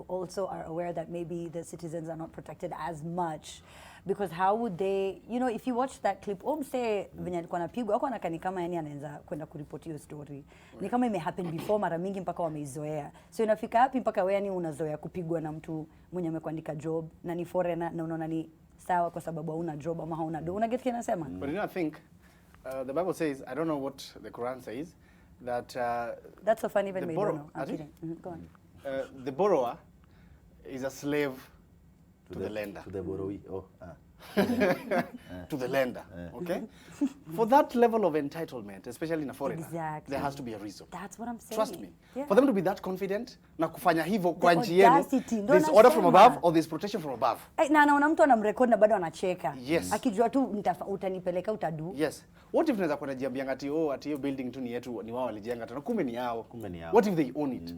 also are aware that maybe the citizens are not protected as much? Because how would they, if you watch that clip, mse venye alikuwa anapigwa, wako anakani kama yani anaanza kwenda kuripoti hiyo story. Ni kama ime happen before mara mingi mpaka wameizoea. So inafika hapi mpaka wewe yani unazoea kupigwa na mtu mwenye amekuandika job na ni foreigner na unaona ni sawa kwa sababu hauna job ama hauna do. Una get kile nasema? But I think the Bible says, I don't know what the Quran says, that that's so funny even me don't know. I'm kidding. Go on. The borrower is a slave to the lender. To the borrowee. To the lender. Okay? For that level of entitlement, especially in a foreigner, there has to be a reason. That's what I'm saying. Trust me. Yeah. For them to be that confident, na kufanya hivyo kwa nchi yenu, there's order from above or there's protection from above. Na anaona mtu anamrecord na bado anacheka. Yes. Akijua tu utanipeleka utadu. Yes. What if naweza kwenda jiambia ati ati hiyo building tu ni yetu, ni wao walijenga tena, kumbe ni yao. What if they own it?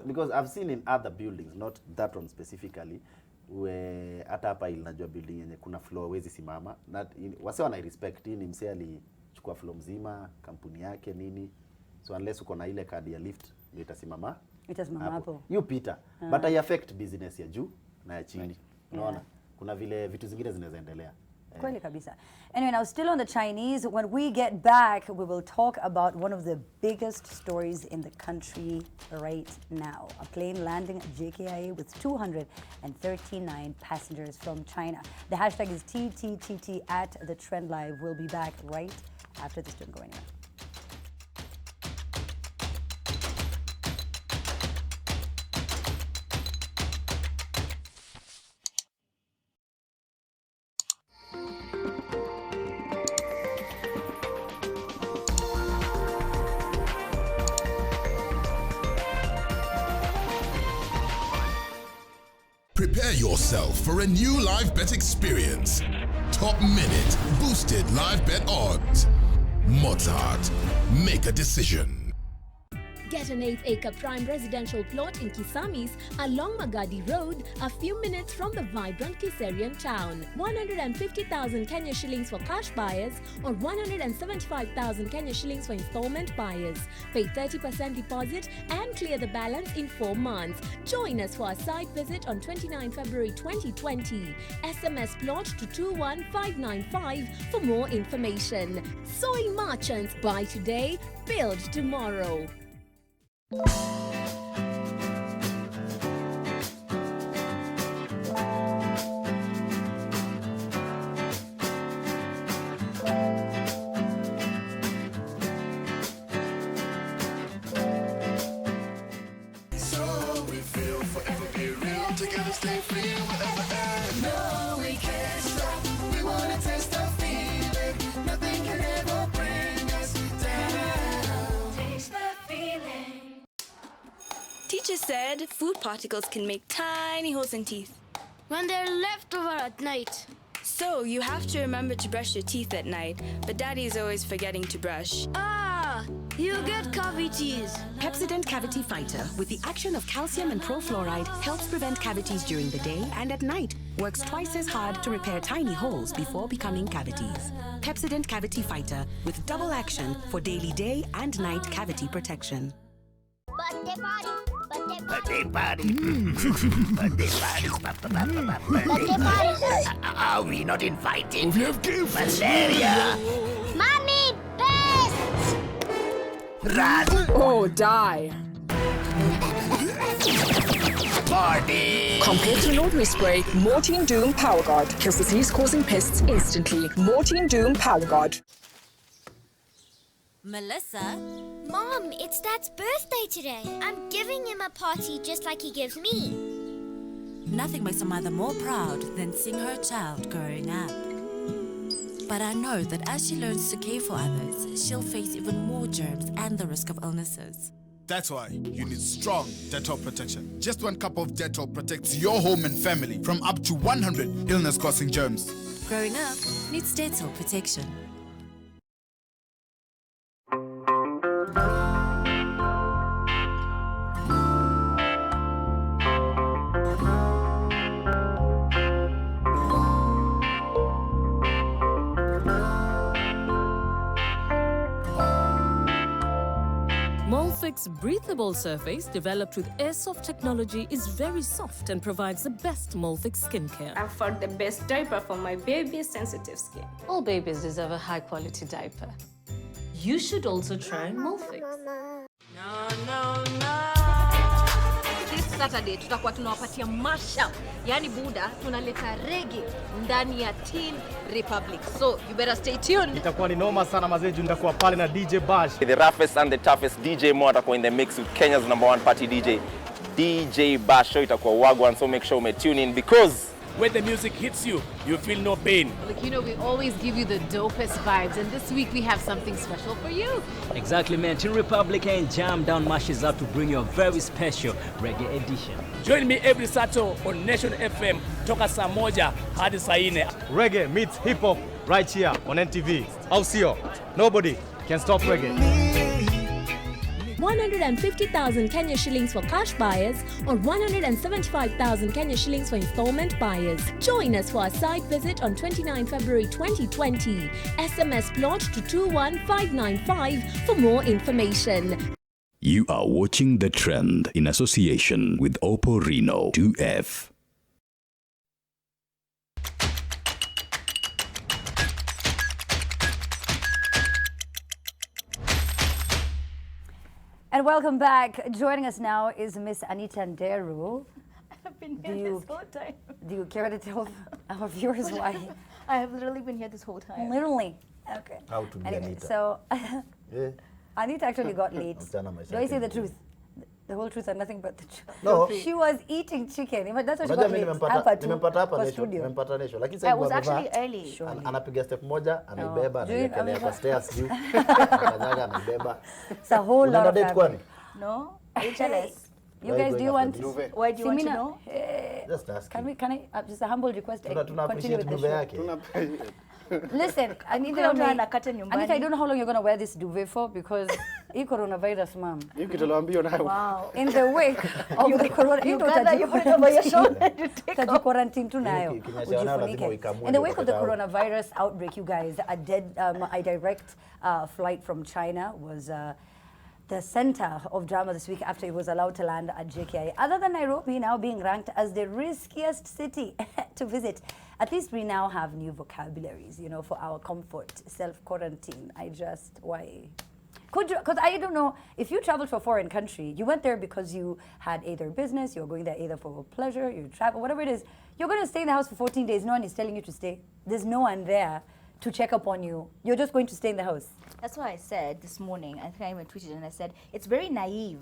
Because I've seen in other buildings, not that one specifically, where hata hapa ilinajua building yenye kuna floor wezi simama, na wase wana respect ni msee alichukua floor mzima, kampuni yake nini, so unless uko na ile kadi ya lift ndio itasimama hapo. You pita. But I affect business ya juu na ya chini. Unaona? Kuna vile vitu zingine zinaweza endelea. Kweli kabisa. Anyway, now still on the Chinese, when we get back, we will talk about one of the biggest stories in the country right now. A plane landing at JKIA with 239 passengers from China. The hashtag is TTTT at the Trend Live. We'll be back right after this. Don't go anywhere. Prepare yourself for a new live bet experience. Top minute, boosted live bet odds. Mozart, make a decision. Get an 8-acre prime residential plot in Kisamis along Magadi Road, a few minutes from the vibrant Kiserian town. 150,000 Kenya shillings for cash buyers or 175,000 Kenya shillings for installment buyers. Pay 30% deposit and clear the balance in 4 months. Join us for a site visit on 29 February 2020. SMS plot to 21595 for more information. Soy merchants, buy today, build tomorrow. Stay free whatever ends. No, we can't stop. We wanna taste the feeling. Nothing can ever bring us down. Taste the feeling. Teacher said food particles can make tiny holes in teeth. When they're left over at night. So you have to remember to brush your teeth at night, but Daddy is always forgetting to brush. You get cavities. Pepsodent Cavity Fighter, with the action of calcium and profluoride, helps prevent cavities during the day and at night. Works twice as hard to repair tiny holes before becoming cavities. Pepsodent Cavity Fighter, with double action for daily day and night cavity protection. Birthday party. Birthday party. Birthday party. Birthday party. Are we not invited? We have gifts. Malaria. Mommy, pests. Rat. Oh, die. Party. Compared to an ordinary spray, Mortein Doom Power Guard kills disease-causing pests instantly. Mortein Doom Power Guard. Melissa? Mom, it's Dad's birthday today. I'm giving him a party just like he gives me. Nothing makes a mother more proud than seeing her child growing up. But I know that as she learns to care for others, she'll face even more germs and the risk of illnesses. That's why you need strong Dettol protection. Just 1 cup of Dettol protects your home and family from up to 100 illness-causing germs. Growing up needs Dettol protection. Molfix breathable surface developed with airsoft technology is very soft and provides the best Molfix skincare. I've found the best diaper for my baby's sensitive skin. All babies deserve a high-quality diaper. You should also try Molfix. No. This Saturday tutakuwa tunawapatia mashup. Yani Buda tunaleta reggae ndani ya Teen Republic. So you better stay tuned. Itakuwa ni noma sana mazeju, nitakuwa pale na DJ Bash. The roughest and the toughest DJ Mo atakuwa in the mix with Kenya's #1 party DJ, DJ Bash. Show itakuwa wagwan, so make sure you tune in because when the music hits you, you feel no pain. Like, you know, we always give you the dopest vibes, and this week we have something special for you. Exactly, man. Teen Republic and Jam Down mashes up to bring you a very special reggae edition. Join me every Saturday on Nation FM, toka saa 1 hadi saa 4. Reggae meets hip hop right here on NTV. Ausio, nobody can stop reggae. 150,000 Kenya shillings for cash buyers or 175,000 Kenya shillings for installment buyers. Join us for a site visit on 29 February 2020. SMS plot to 21595 for more information. You are watching The Trend in association with Oppo Reno 2F. And welcome back. Joining us now is Miss Anita Nderu. I've been here this whole time. Do you care to tell our viewers why? I have literally been here this whole time. Literally? Okay. How to be anyway, Anita. So, Yeah. Anita actually got late. Do I say the truth? The whole truth and nothing but the truth. No. She was eating chicken. That's why she Unajua got mimi late. nimempata hapa nisho. Lakini sasa I was actually early. Anapiga step moja, anaibeba, anaelekea kwa stairs juu. Anakanyaga, anaibeba. It's a whole lot of date kwani? No. Are you jealous? You guys, do you want? Why do you want to know? Just ask. Can I just a humble request? Tuna Continue with the duvet show. yake. Listen, Anita, I don't know how long you're going to wear this duvet for because coronavirus, ma'am. Wow. In the wake of the corona, you put it over your shoulder to take off. Quarantine tunayo. In the wake of the coronavirus outbreak, you guys, a direct flight from China was the center of drama this week after it was allowed to land at JKI. Other than Nairobi now being ranked as the riskiest city to visit, at least we now have new vocabularies, you know, for our comfort, self-quarantine. Why? Because I don't know, if you traveled to a foreign country, you went there because you had either business, you're going there either for pleasure, you travel, whatever it is, you're going to stay in the house for 14 days. No one is telling you to stay. There's no one there to check up on you. You're just going to stay in the house. That's why I said this morning, I think I even tweeted and I said, it's very naive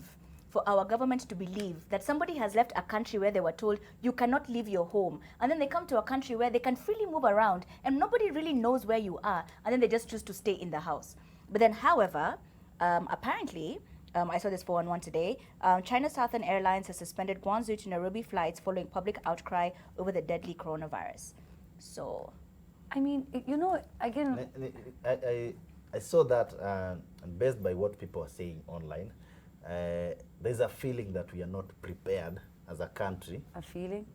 for our government to believe that somebody has left a country where they were told you cannot leave your home, and then they come to a country where they can freely move around and nobody really knows where you are, and then they just choose to stay in the house. But then, however, apparently, I saw this 411 today, China Southern Airlines has suspended Guangzhou to Nairobi flights following public outcry over the deadly coronavirus. So, I mean, you know, again, I saw that, and based by what people are saying online, there's a feeling that we are not prepared as a country. A feeling?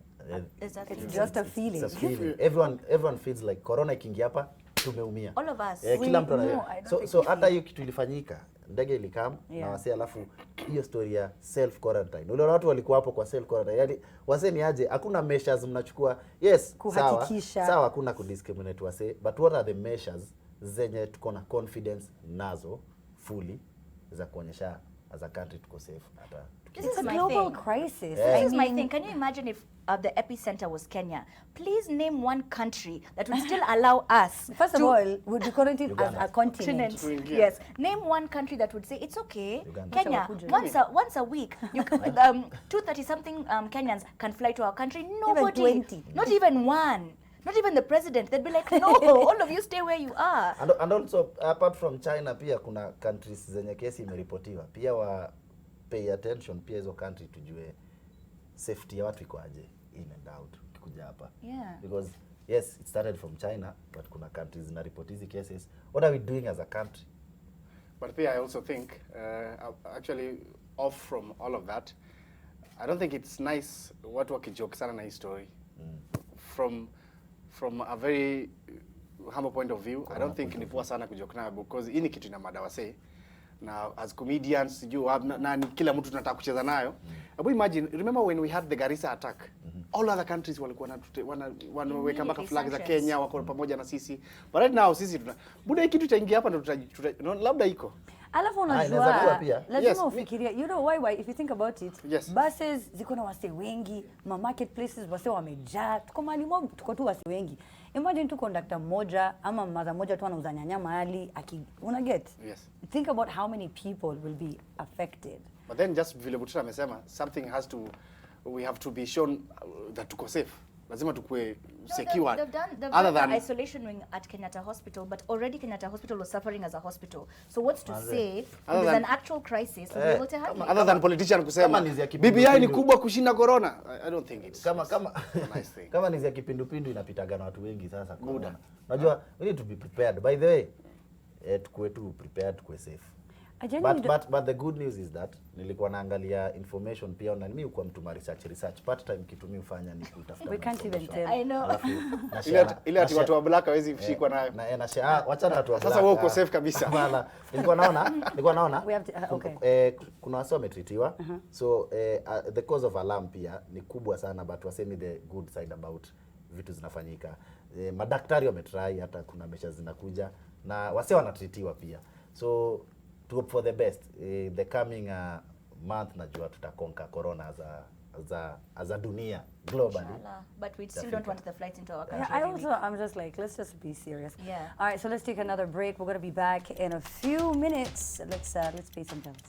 Is that it's just a feeling. It's a feeling. Everyone feels like corona ikiingia hapa tumeumia. All of us. Kila mtu so hata hiyo kitu ilifanyika, ndege ilikam na wase, alafu hiyo story ya self quarantine. Wale watu walikuwa hapo kwa self quarantine. Yaani wase ni aje, hakuna measures mnachukua. Yes, sawa hakuna kudiscriminate wase, but what are the measures zenye tuko na confidence nazo fully za kuonyesha as a country tuko safe hata. This is a global crisis. This is my thing. Can you imagine if the epicenter was Kenya? Please name one country that would still allow us. First of all, would be quarantined as a continent. Yes. Name one country that would say it's okay. Uganda. Kenya, once a week, you 230-something Kenyans can fly to our country. Nobody. Even 20. Not even one. Not even the president. They'd be like, no, all of you stay where you are. And also, apart from China, pia kuna countries zenye kesi imeripotiwa. Pia pay attention pia hizo country tujue safety ya watu iko aje in and out kikuja hapa. Yeah. Because yes, it started from China, but kuna countries na report hizi cases. What are we doing as a country? But pia I also think, actually off from all of that, I don't think it's nice watu wakijoke sana na hii story. From a very humble point of view, I don't think ni poa sana kujoke nayo because hii ni kitu ina mada wasee. Na as comedians, na kila mtu tunataka kucheza nayo. But imagine, remember when we had the Garissa attack? All other countries walikuwa wanaweka mpaka flag za Kenya wako pamoja na sisi. But right now sisi buda hii kitu itaingia hapa ndo labda iko. Alafu unajua lazima ufikirie, you know why if you think about it, buses ziko na wase wengi, marketplaces wase wamejaa, tuko mahali mob tuko tu wase wengi. Imagine tu conductor mmoja ama mother mmoja tu anauza nyanya mahali una get. Yes. Think about how many people will be affected. But then just vile Butura amesema, we have to be shown that tuko safe. Lazima tukue secure. They've done isolation wing at Kenyatta Hospital, but already Kenyatta Hospital was suffering as a hospital. So what's to say there's an actual crisis to be able to handle? Other than politician kusema BBI ni kubwa kushinda corona, I don't think it's kama a nice thing. Kama ni ya kipindupindu inapitaga na watu wengi sasa corona. Unajua we need to be prepared. By the way, tukue tu prepared, tukue safe. But the good news is that nilikuwa naangalia information pia na mimi kwa mtu research part time kitu mimi hufanya ni kutafuta. We can't even tell. I know. Ile ati watu wa black hawezi kushikwa nayo. Na share wacha na watu wa black. Sasa wewe uko safe kabisa. Bana, nilikuwa naona kuna wase wametritiwa. So the cause of alarm pia ni kubwa sana, but wasemi the good side about vitu zinafanyika. Madaktari wametry, hata kuna measures zinakuja na wase wanatritiwa pia. So to hope for the best. The coming month najua tutakonka corona as a dunia globally. But we still don't want the flights into our country. Yeah, I'm just like, let's just be serious. Yeah. All right, so let's take another break. We're going to be back in a few minutes. Let's pay some bills.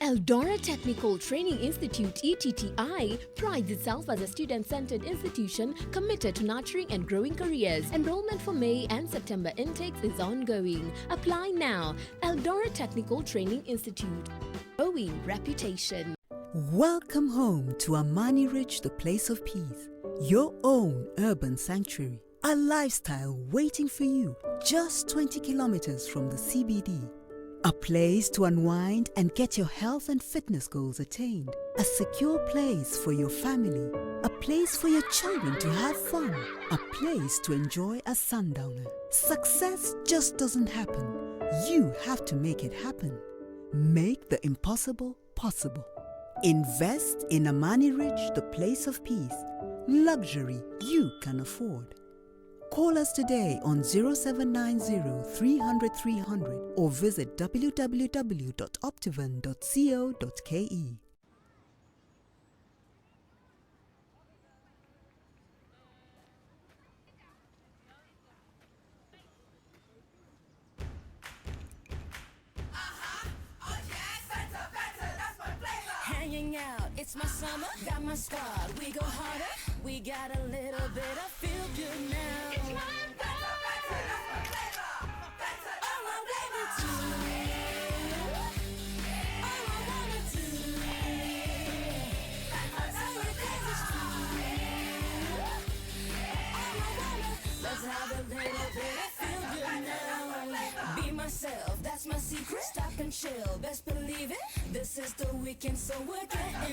Eldora Technical Training Institute (ETTI) prides itself as a student-centered institution committed to nurturing and growing careers. Enrollment for May and September intakes is ongoing. Apply now. Eldora Technical Training Institute. Growing reputation. Welcome home to Amani Ridge, the place of peace. Your own urban sanctuary. A lifestyle waiting for you just 20 kilometers from the CBD. A place to unwind and get your health and fitness goals attained. A secure place for your family. A place for your children to have fun. A place to enjoy a sundowner. Success just doesn't happen. You have to make it happen. Make the impossible possible. Invest in Amani Ridge, the place of peace. Luxury you can afford. Call us today on 0790 300 300 or visit www.optivan.co.ke. Hanging out, it's my summer, got my squad, we go harder, we got a little bit of feel good now. It's my better, that's my flavor, all I wanna do, all I wanna do, I tell you this is true, all I wanna, let's have a little bit of feel good now. Be myself, that's my secret, stop and chill, best believe it, this is the weekend, so we're getting down.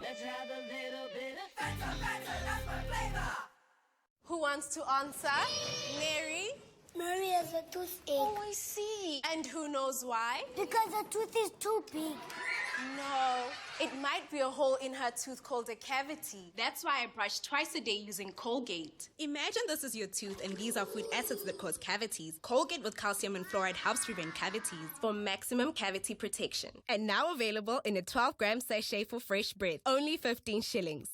Let's have a little bit of better, that's my flavor. Who wants to answer? Mary? Mary has a toothache. Oh, I see. And who knows why? Because the tooth is too big. No, it might be a hole in her tooth called a cavity. That's why I brush twice a day using Colgate. Imagine this is your tooth and these are food acids that cause cavities. Colgate with calcium and fluoride helps prevent cavities For maximum cavity protection. And now available in a 12-gram sachet for fresh breath. Only 15 shillings.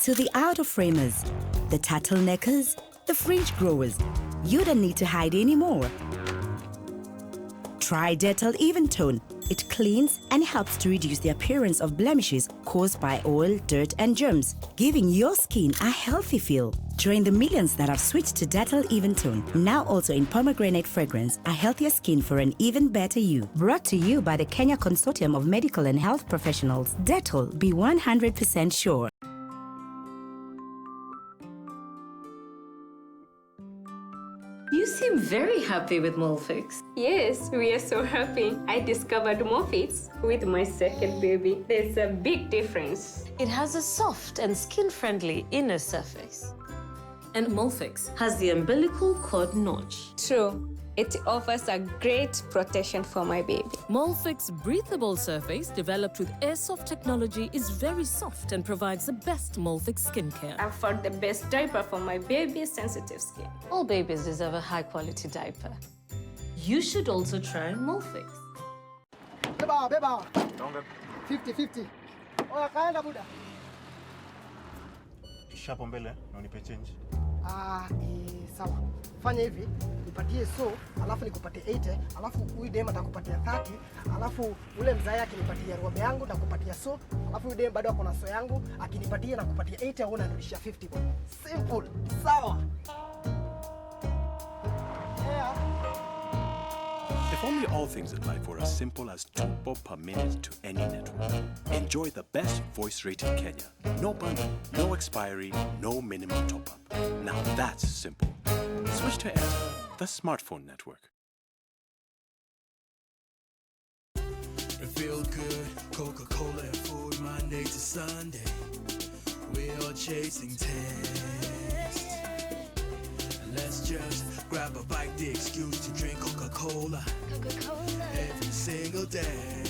To the out-of-framers, the turtleneckers, the fringe growers, you don't need to hide anymore. Try Dettol Even Tone. It cleans and helps to reduce the appearance of blemishes caused by oil, dirt, and germs, giving your skin a healthy feel. Join the millions that have switched to Dettol Even Tone, now also in pomegranate fragrance, a healthier skin for an even better you. Brought to you by the Kenya Consortium of Medical and Health Professionals. Dettol, be 100% sure. You seem very happy with Molfix. Yes, we are so happy. I discovered Morphix with my second baby. There's a big difference. It has a soft and skin-friendly inner surface. And Molfix has the umbilical cord notch. True. It offers a great protection for my baby. Molfix breathable surface developed with Airsoft technology is very soft and provides the best Molfix skincare. I've found the best diaper for my baby's sensitive skin. All babies deserve a high-quality diaper. You should also try Molfix. Beba. 50-50. Oya kaenda buda. Shapo mbele na unipe change. Sawa. Fanya hivi, nipatie so, alafu nikupatie 80, alafu huyu dem atakupatia 30, alafu ule mzaya akinipatia robe yangu na kupatia so, alafu huyu dem bado ako na so yangu, akinipatia na kupatia 80 au unanirudishia 50 bwana. Simple. Sawa. If only all things in life were as simple as 2 bob per minute to any network. Enjoy the best voice rate in Kenya. No bundle, no expiry, no minimum top-up. Now that's simple. Switch to Airtel, the smartphone network. It feel good, Coca-Cola and food, Monday to Sunday. We're all chasing taste. Let's just grab a bite, the excuse to drink Coca-Cola. Every single day.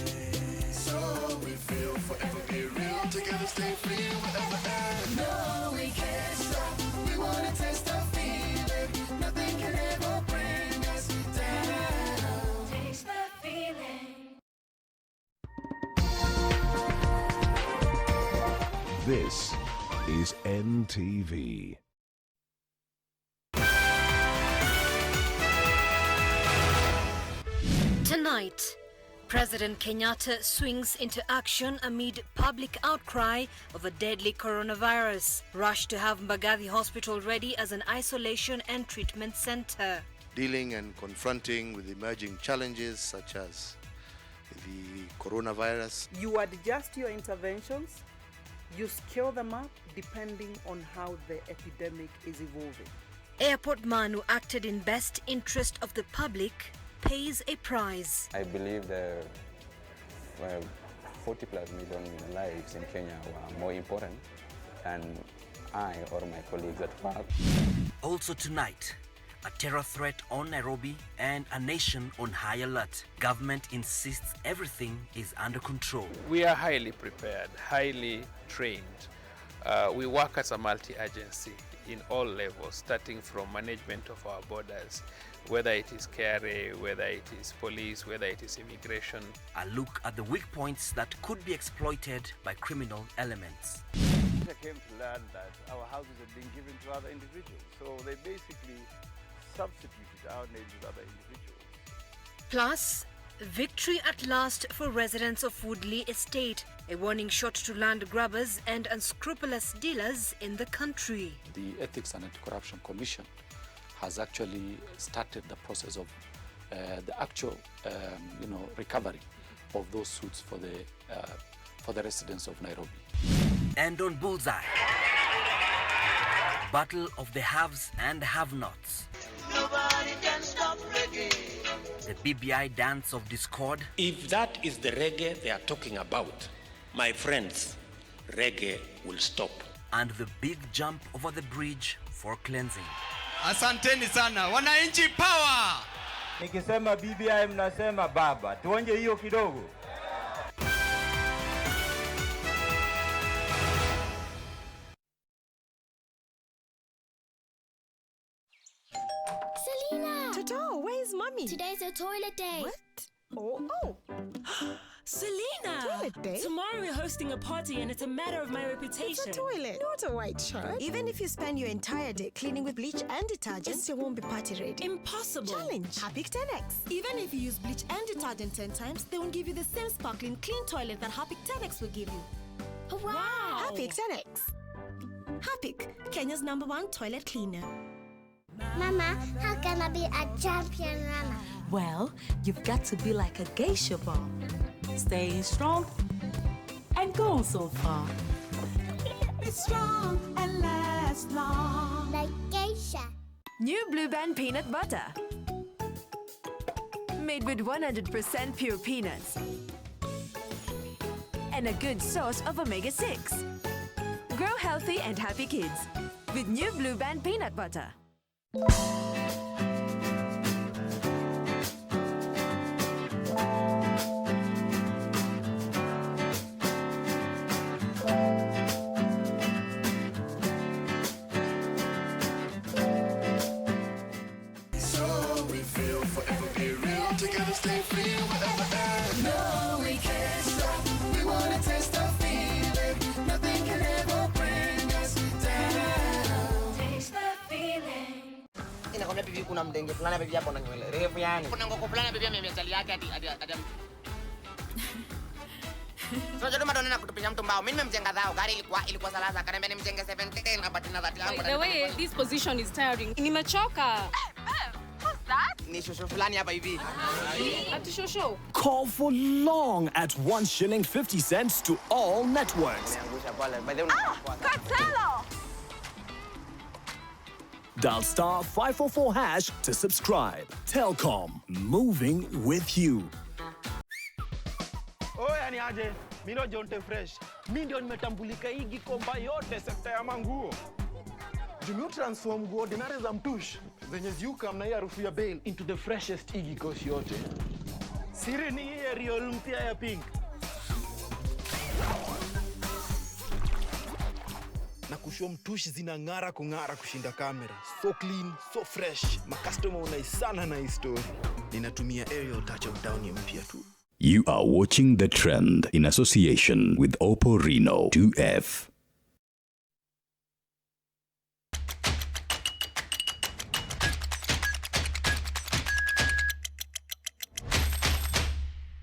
So we feel forever be real, together stay free wherever at. No, we can't stop, we wanna taste the feeling. Nothing can ever bring us down. Taste the feeling. This is NTV. Tonight, President Kenyatta swings into action amid public outcry of a deadly coronavirus. Rush to have Mbagathi Hospital ready as an isolation and treatment center. Dealing and confronting with emerging challenges such as the coronavirus. You adjust your interventions, you scale them up depending on how the epidemic is evolving. Airport man who acted in best interest of the public pays a prize. I believe the 40 plus million lives in Kenya were more important than I or my colleagues at work. Also tonight, a terror threat on Nairobi and a nation on high alert. Government insists everything is under control. We are highly prepared, highly trained. We work as a multi-agency in all levels, starting from management of our borders, whether it is KRA, whether it is police, whether it is immigration. A look at the weak points that could be exploited by criminal elements. I came to learn that our houses had been given to other individuals, so they basically substituted our names with other individuals. Plus, victory at last for residents of Woodley Estate. A warning shot to land grabbers and unscrupulous dealers in the country. The Ethics and Anti-Corruption Commission has actually started the process of the actual, recovery of those suits for the residents of Nairobi. And on Bullseye, battle of the haves and have-nots. Nobody can stop reggae. The BBI dance of discord. If that is the reggae they are talking about, my friends, reggae will stop. And the big jump over the bridge for cleansing. Asanteni sana, wananchi power! Nikisema BBI mnasema baba. Tuonje hiyo kidogo. Selena! Toto, where's mommy? Today's a toilet day. What? Oh. Selena! Toilet day? Tomorrow we're hosting a party and it's a matter of my reputation. It's a toilet, not a white shirt. Even if you spend your entire day cleaning with bleach and detergent, it still won't be party ready. Impossible. Challenge. Harpic 10X. Even if you use bleach and detergent 10 times, they won't give you the same sparkling clean toilet that Harpic 10X will give you. Wow! Harpic 10X. Harpic, Kenya's #1 toilet cleaner. Mama, how can I be a champion runner? Well, you've got to be like a geisha ball. Staying strong and going so far. It's strong and lasts long. Like geisha. New Blue Band peanut butter. Made with 100% pure peanuts. And a good source of omega-6. Grow healthy and happy kids with New Blue Band peanut butter. So we feel forever be real. Together stay free whatever ends. No, we can't stop. We wanna taste the feeling. Nothing can ever bring us down. Taste the feeling. Inakwambia bibi kuna mdenge fulani bibi hapo na nywele refu yani. Kuna ngoko fulani bibi amemechali yake hadi Sasa ndio madonna kutupinya mtu mbao. Mimi nimemjenga dhao gari ilikuwa salasa akaniambia nimjenge 17 hapa tena 30 yangu. The way this position is tiring. Nimechoka. Who's that? Ni shosho fulani hapa hivi. Ati shosho. Call for long at 1 shilling 50 cents to all networks. Cartelo! Dial star 544 hash to subscribe. Telecom, moving with you. Oh, yani aje, mimi ndo Jonte Fresh. Mimi ndio nimetambulika hii gikomba yote sekta ya manguo. Jumio transform nguo ordinary za mtush zenye ziuka mna hii harufu ya bail into the freshest igikosi yote. Siri ni hii real mpya ya pink. Na kushow mtush zinang'ara kung'ara kushinda kamera. So clean, so fresh. Ma customer unaisana na hii story. Ninatumia aerial touch of down mpya tu. You are watching The Trend in association with Oppo Reno 2F.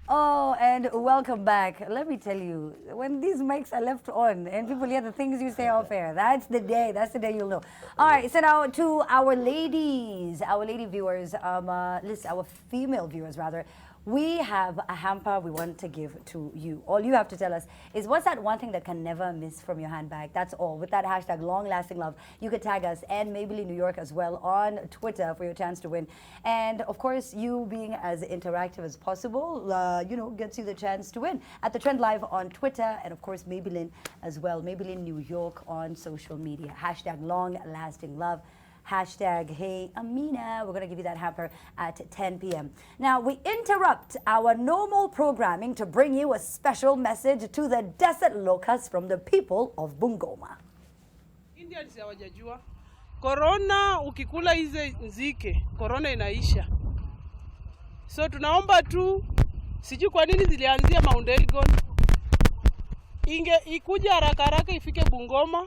Oh, and welcome back. Let me tell you, when these mics are left on and people hear the things you say off air, that's the day you'll know. All right, so now to our lady viewers, our female viewers rather, we have a hamper we want to give to you. All you have to tell us is what's that one thing that can never miss from your handbag. That's all. With that hashtag long-lasting love, you could tag us and Maybelline New York as well on Twitter for your chance to win. And of course, you being as interactive as possible, gets you the chance to win at The Trend Live on Twitter and of course Maybelline as well. Maybelline New York on social media. Hashtag long-lasting love. Hashtag Hey Amina. We're going to give you that hamper at 10 p.m. Now, we interrupt our normal programming to bring you a special message to the desert locusts from the people of Bungoma. Indians hawajajua. Corona ukikula hizi nzike, corona inaisha. So tunaomba tu, sijui kwa nini zilianzia Mount Elgon. Ikuja haraka ifike Bungoma.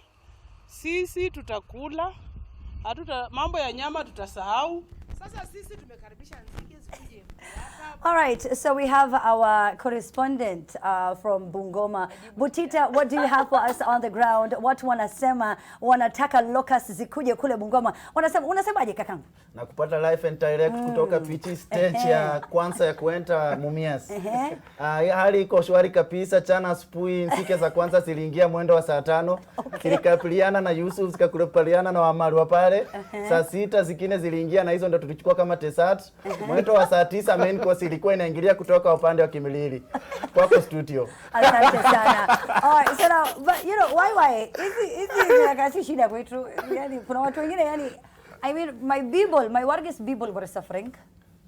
Sisi tutakula. Mambo ya nyama tutasahau. Sasa sisi tumekaribisha nzige zikuje. All right, so we have our correspondent from Bungoma. Butita, what do you have for us on the ground? What wanataka locusts zikuje kule Bungoma. Unasemaje kakangu? Na kupata live and direct kutoka PT stage ya kwanza ya kuenta Mumias. Hali iko shwari kabisa. Jana asubuhi nsike za kwanza ziliingia mwendo wa saa 5. Zilikabiliana na Yusuf, zikakubaliana na Wamaru wa pale. Saa 6 zingine ziliingia na hizo ndo tulichukua kama tesat. Mwendo wa saa 9 main course ilikuwa inaingilia kutoka upande wa Kimilili. Kwako studio. Asante sana. Alright, so now, but why? Hizi nakasi shida kwetu. Yani kuna watu wengine I mean, my work is people were suffering.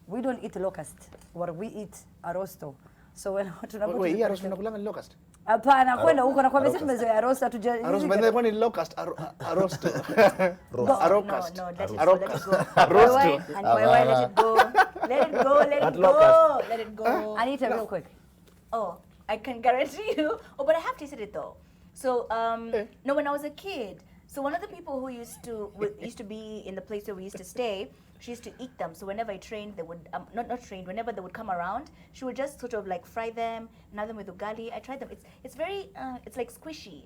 we don't eat locust. What we eat arrosto. So when tunapo Wait, hii arrosto mnakulanga ni locust? Hapana, kwenda huko na kwa mesi tumezoea arrosto tuje. Arrosto bende kwani locust arrosto. Arrocast. No, that is Arrocast. Arrosto. And why let it go? Let it go, let it go. Let it go. Anita, real quick. Oh, I can guarantee you. Oh, but I have tasted it though. So, no, when I was a kid, so one of the people who used to be in the place where we used to stay, she used to eat them. So whenever I trained, they would not trained. Whenever they would come around, she would just sort of like fry them, nab them with ugali. I tried them. It's very it's like squishy.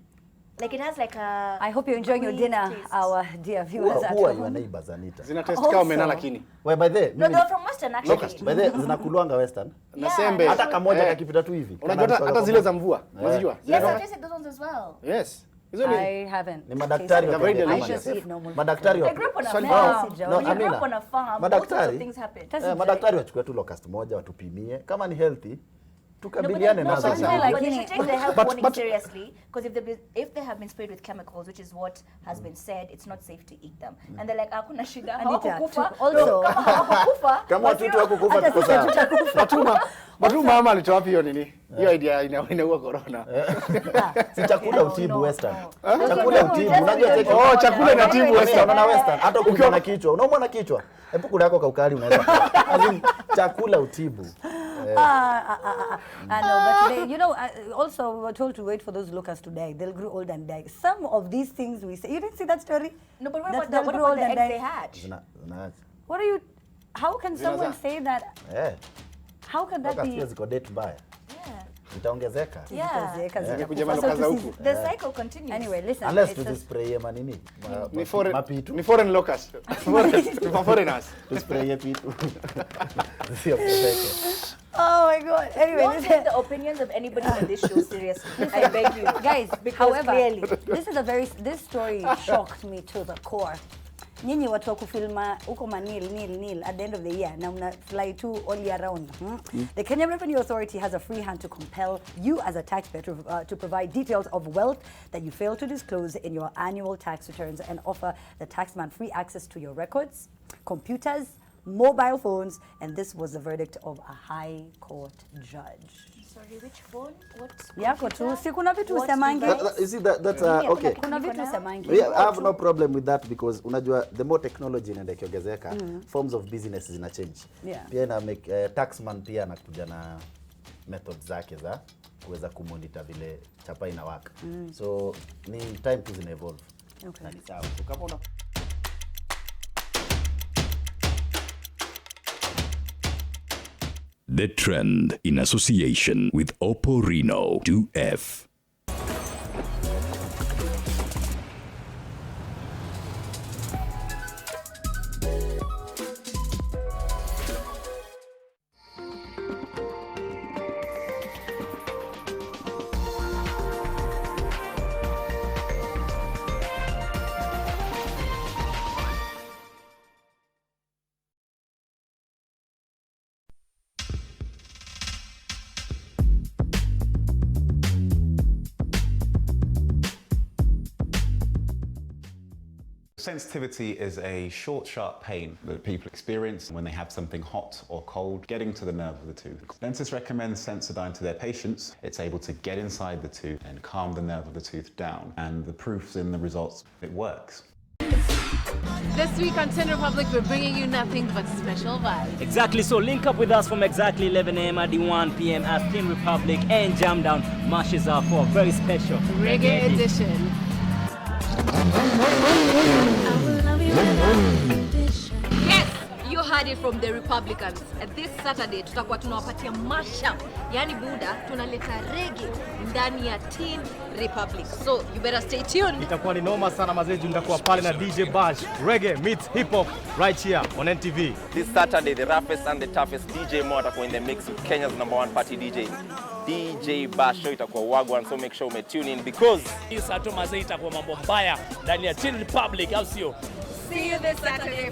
Like it has like a. I hope you're enjoying your dinner, taste. our dear viewers at home. Who are your neighbors, Anita? Zina taste kama mena lakini. Well, by the No, they're from Western actually. By the zinakuluanga Western. Na sembe. Hata kamoja kakipita tu hivi. Unajua hata zile za mvua. Unazijua? Yes, I tasted those ones as well. Yes. I haven't. Ni madaktari wa madaktari wa. I grew up on a farm. No, When you grew up on a farm, all sorts of things happen. Madaktari wachukue tu locust moja watupimie. Kama ni healthy, tukabiliane nazo. But you should take the health warning seriously, because if they have been sprayed with chemicals, which is what has been said, it's not safe to eat them. And they're like, hakuna shida, hawakukufa. Also, kama watoto wako kufa tuko sawa. Matuma mama alitoa wapi hiyo nini? Hiyo idea inaua corona. Si chakula utibu Western. Chakula utibu. Unajua chakula inatibu Western. Unaona Western. Hata ukiwa na kichwa, unaumwa na kichwa. Hebu kula yako kaukali unaweza. Azim chakula utibu. I know, but today, you know, also we were told to wait for those locusts to die. They'll grow old and die. Some of these things we say, you didn't see that story? No, but what about the eggs they hatch? What are you, how can someone say that? Yeah. How can that be? Ziko date mbaya. Itaongezeka. The cycle continues. Anyway, listen. Unless to spray manini. Ni foreign locust. For foreigners. To spray people. Oh my God. Anyway, don't take the opinions of anybody on this show seriously. I beg you, guys. Because clearly, this story shocked me to the core. Nyinyi watu wa kufilma huko Nil at the end of the year na mna fly to all year round. The Kenya Revenue Authority has a free hand to compel you as a taxpayer to provide details of wealth that you fail to disclose in your annual tax returns and offer the taxman free access to your records, computers, mobile phones, and this was the verdict of a high court judge. Sorry, which phone? What? Yako tu, si kuna vitu usemangi. You see that's okay. Kuna vitu usemangi. I have no problem with that because unajua the more technology inaenda kiongezeka, forms of business zina change. Pia ina make taxman pia anakuja na methods zake za kuweza kumonitor vile chapa inawaka. So ni time to zina evolve. Okay. Ni sawa. So kama una The Trend in association with Oppo Reno 2F. Sensitivity is a short, sharp pain that people experience when they have something hot or cold getting to the nerve of the tooth. Dentists recommend Sensodyne to their patients. It's able to get inside the tooth and calm the nerve of the tooth down. And the proof's in the results. It works. This week on Tin Republic, we're bringing you nothing but special vibes. Exactly, so link up with us from exactly 11 a.m. at the 1 p.m. as Tin Republic and Jam Down marches out for a very special Reggae edition. Yes, you heard it from the Republicans. This Saturday tutakuwa tunawapatia mashup. Yani buda tunaleta reggae ndani ya Teen Republic. So you better stay tuned. Itakuwa ni noma sana mazeju, nitakuwa pale na DJ Bash. Reggae meets hip hop right here on NTV. This Saturday the roughest and the toughest DJ Mo atakuwa in the mix with Kenya's #1 party DJ. DJ Bash show itakuwa wagwan, so make sure tune in because hii saa tu mazee itakuwa mambo mbaya ndani ya Teen Republic, au sio? See you this Saturday.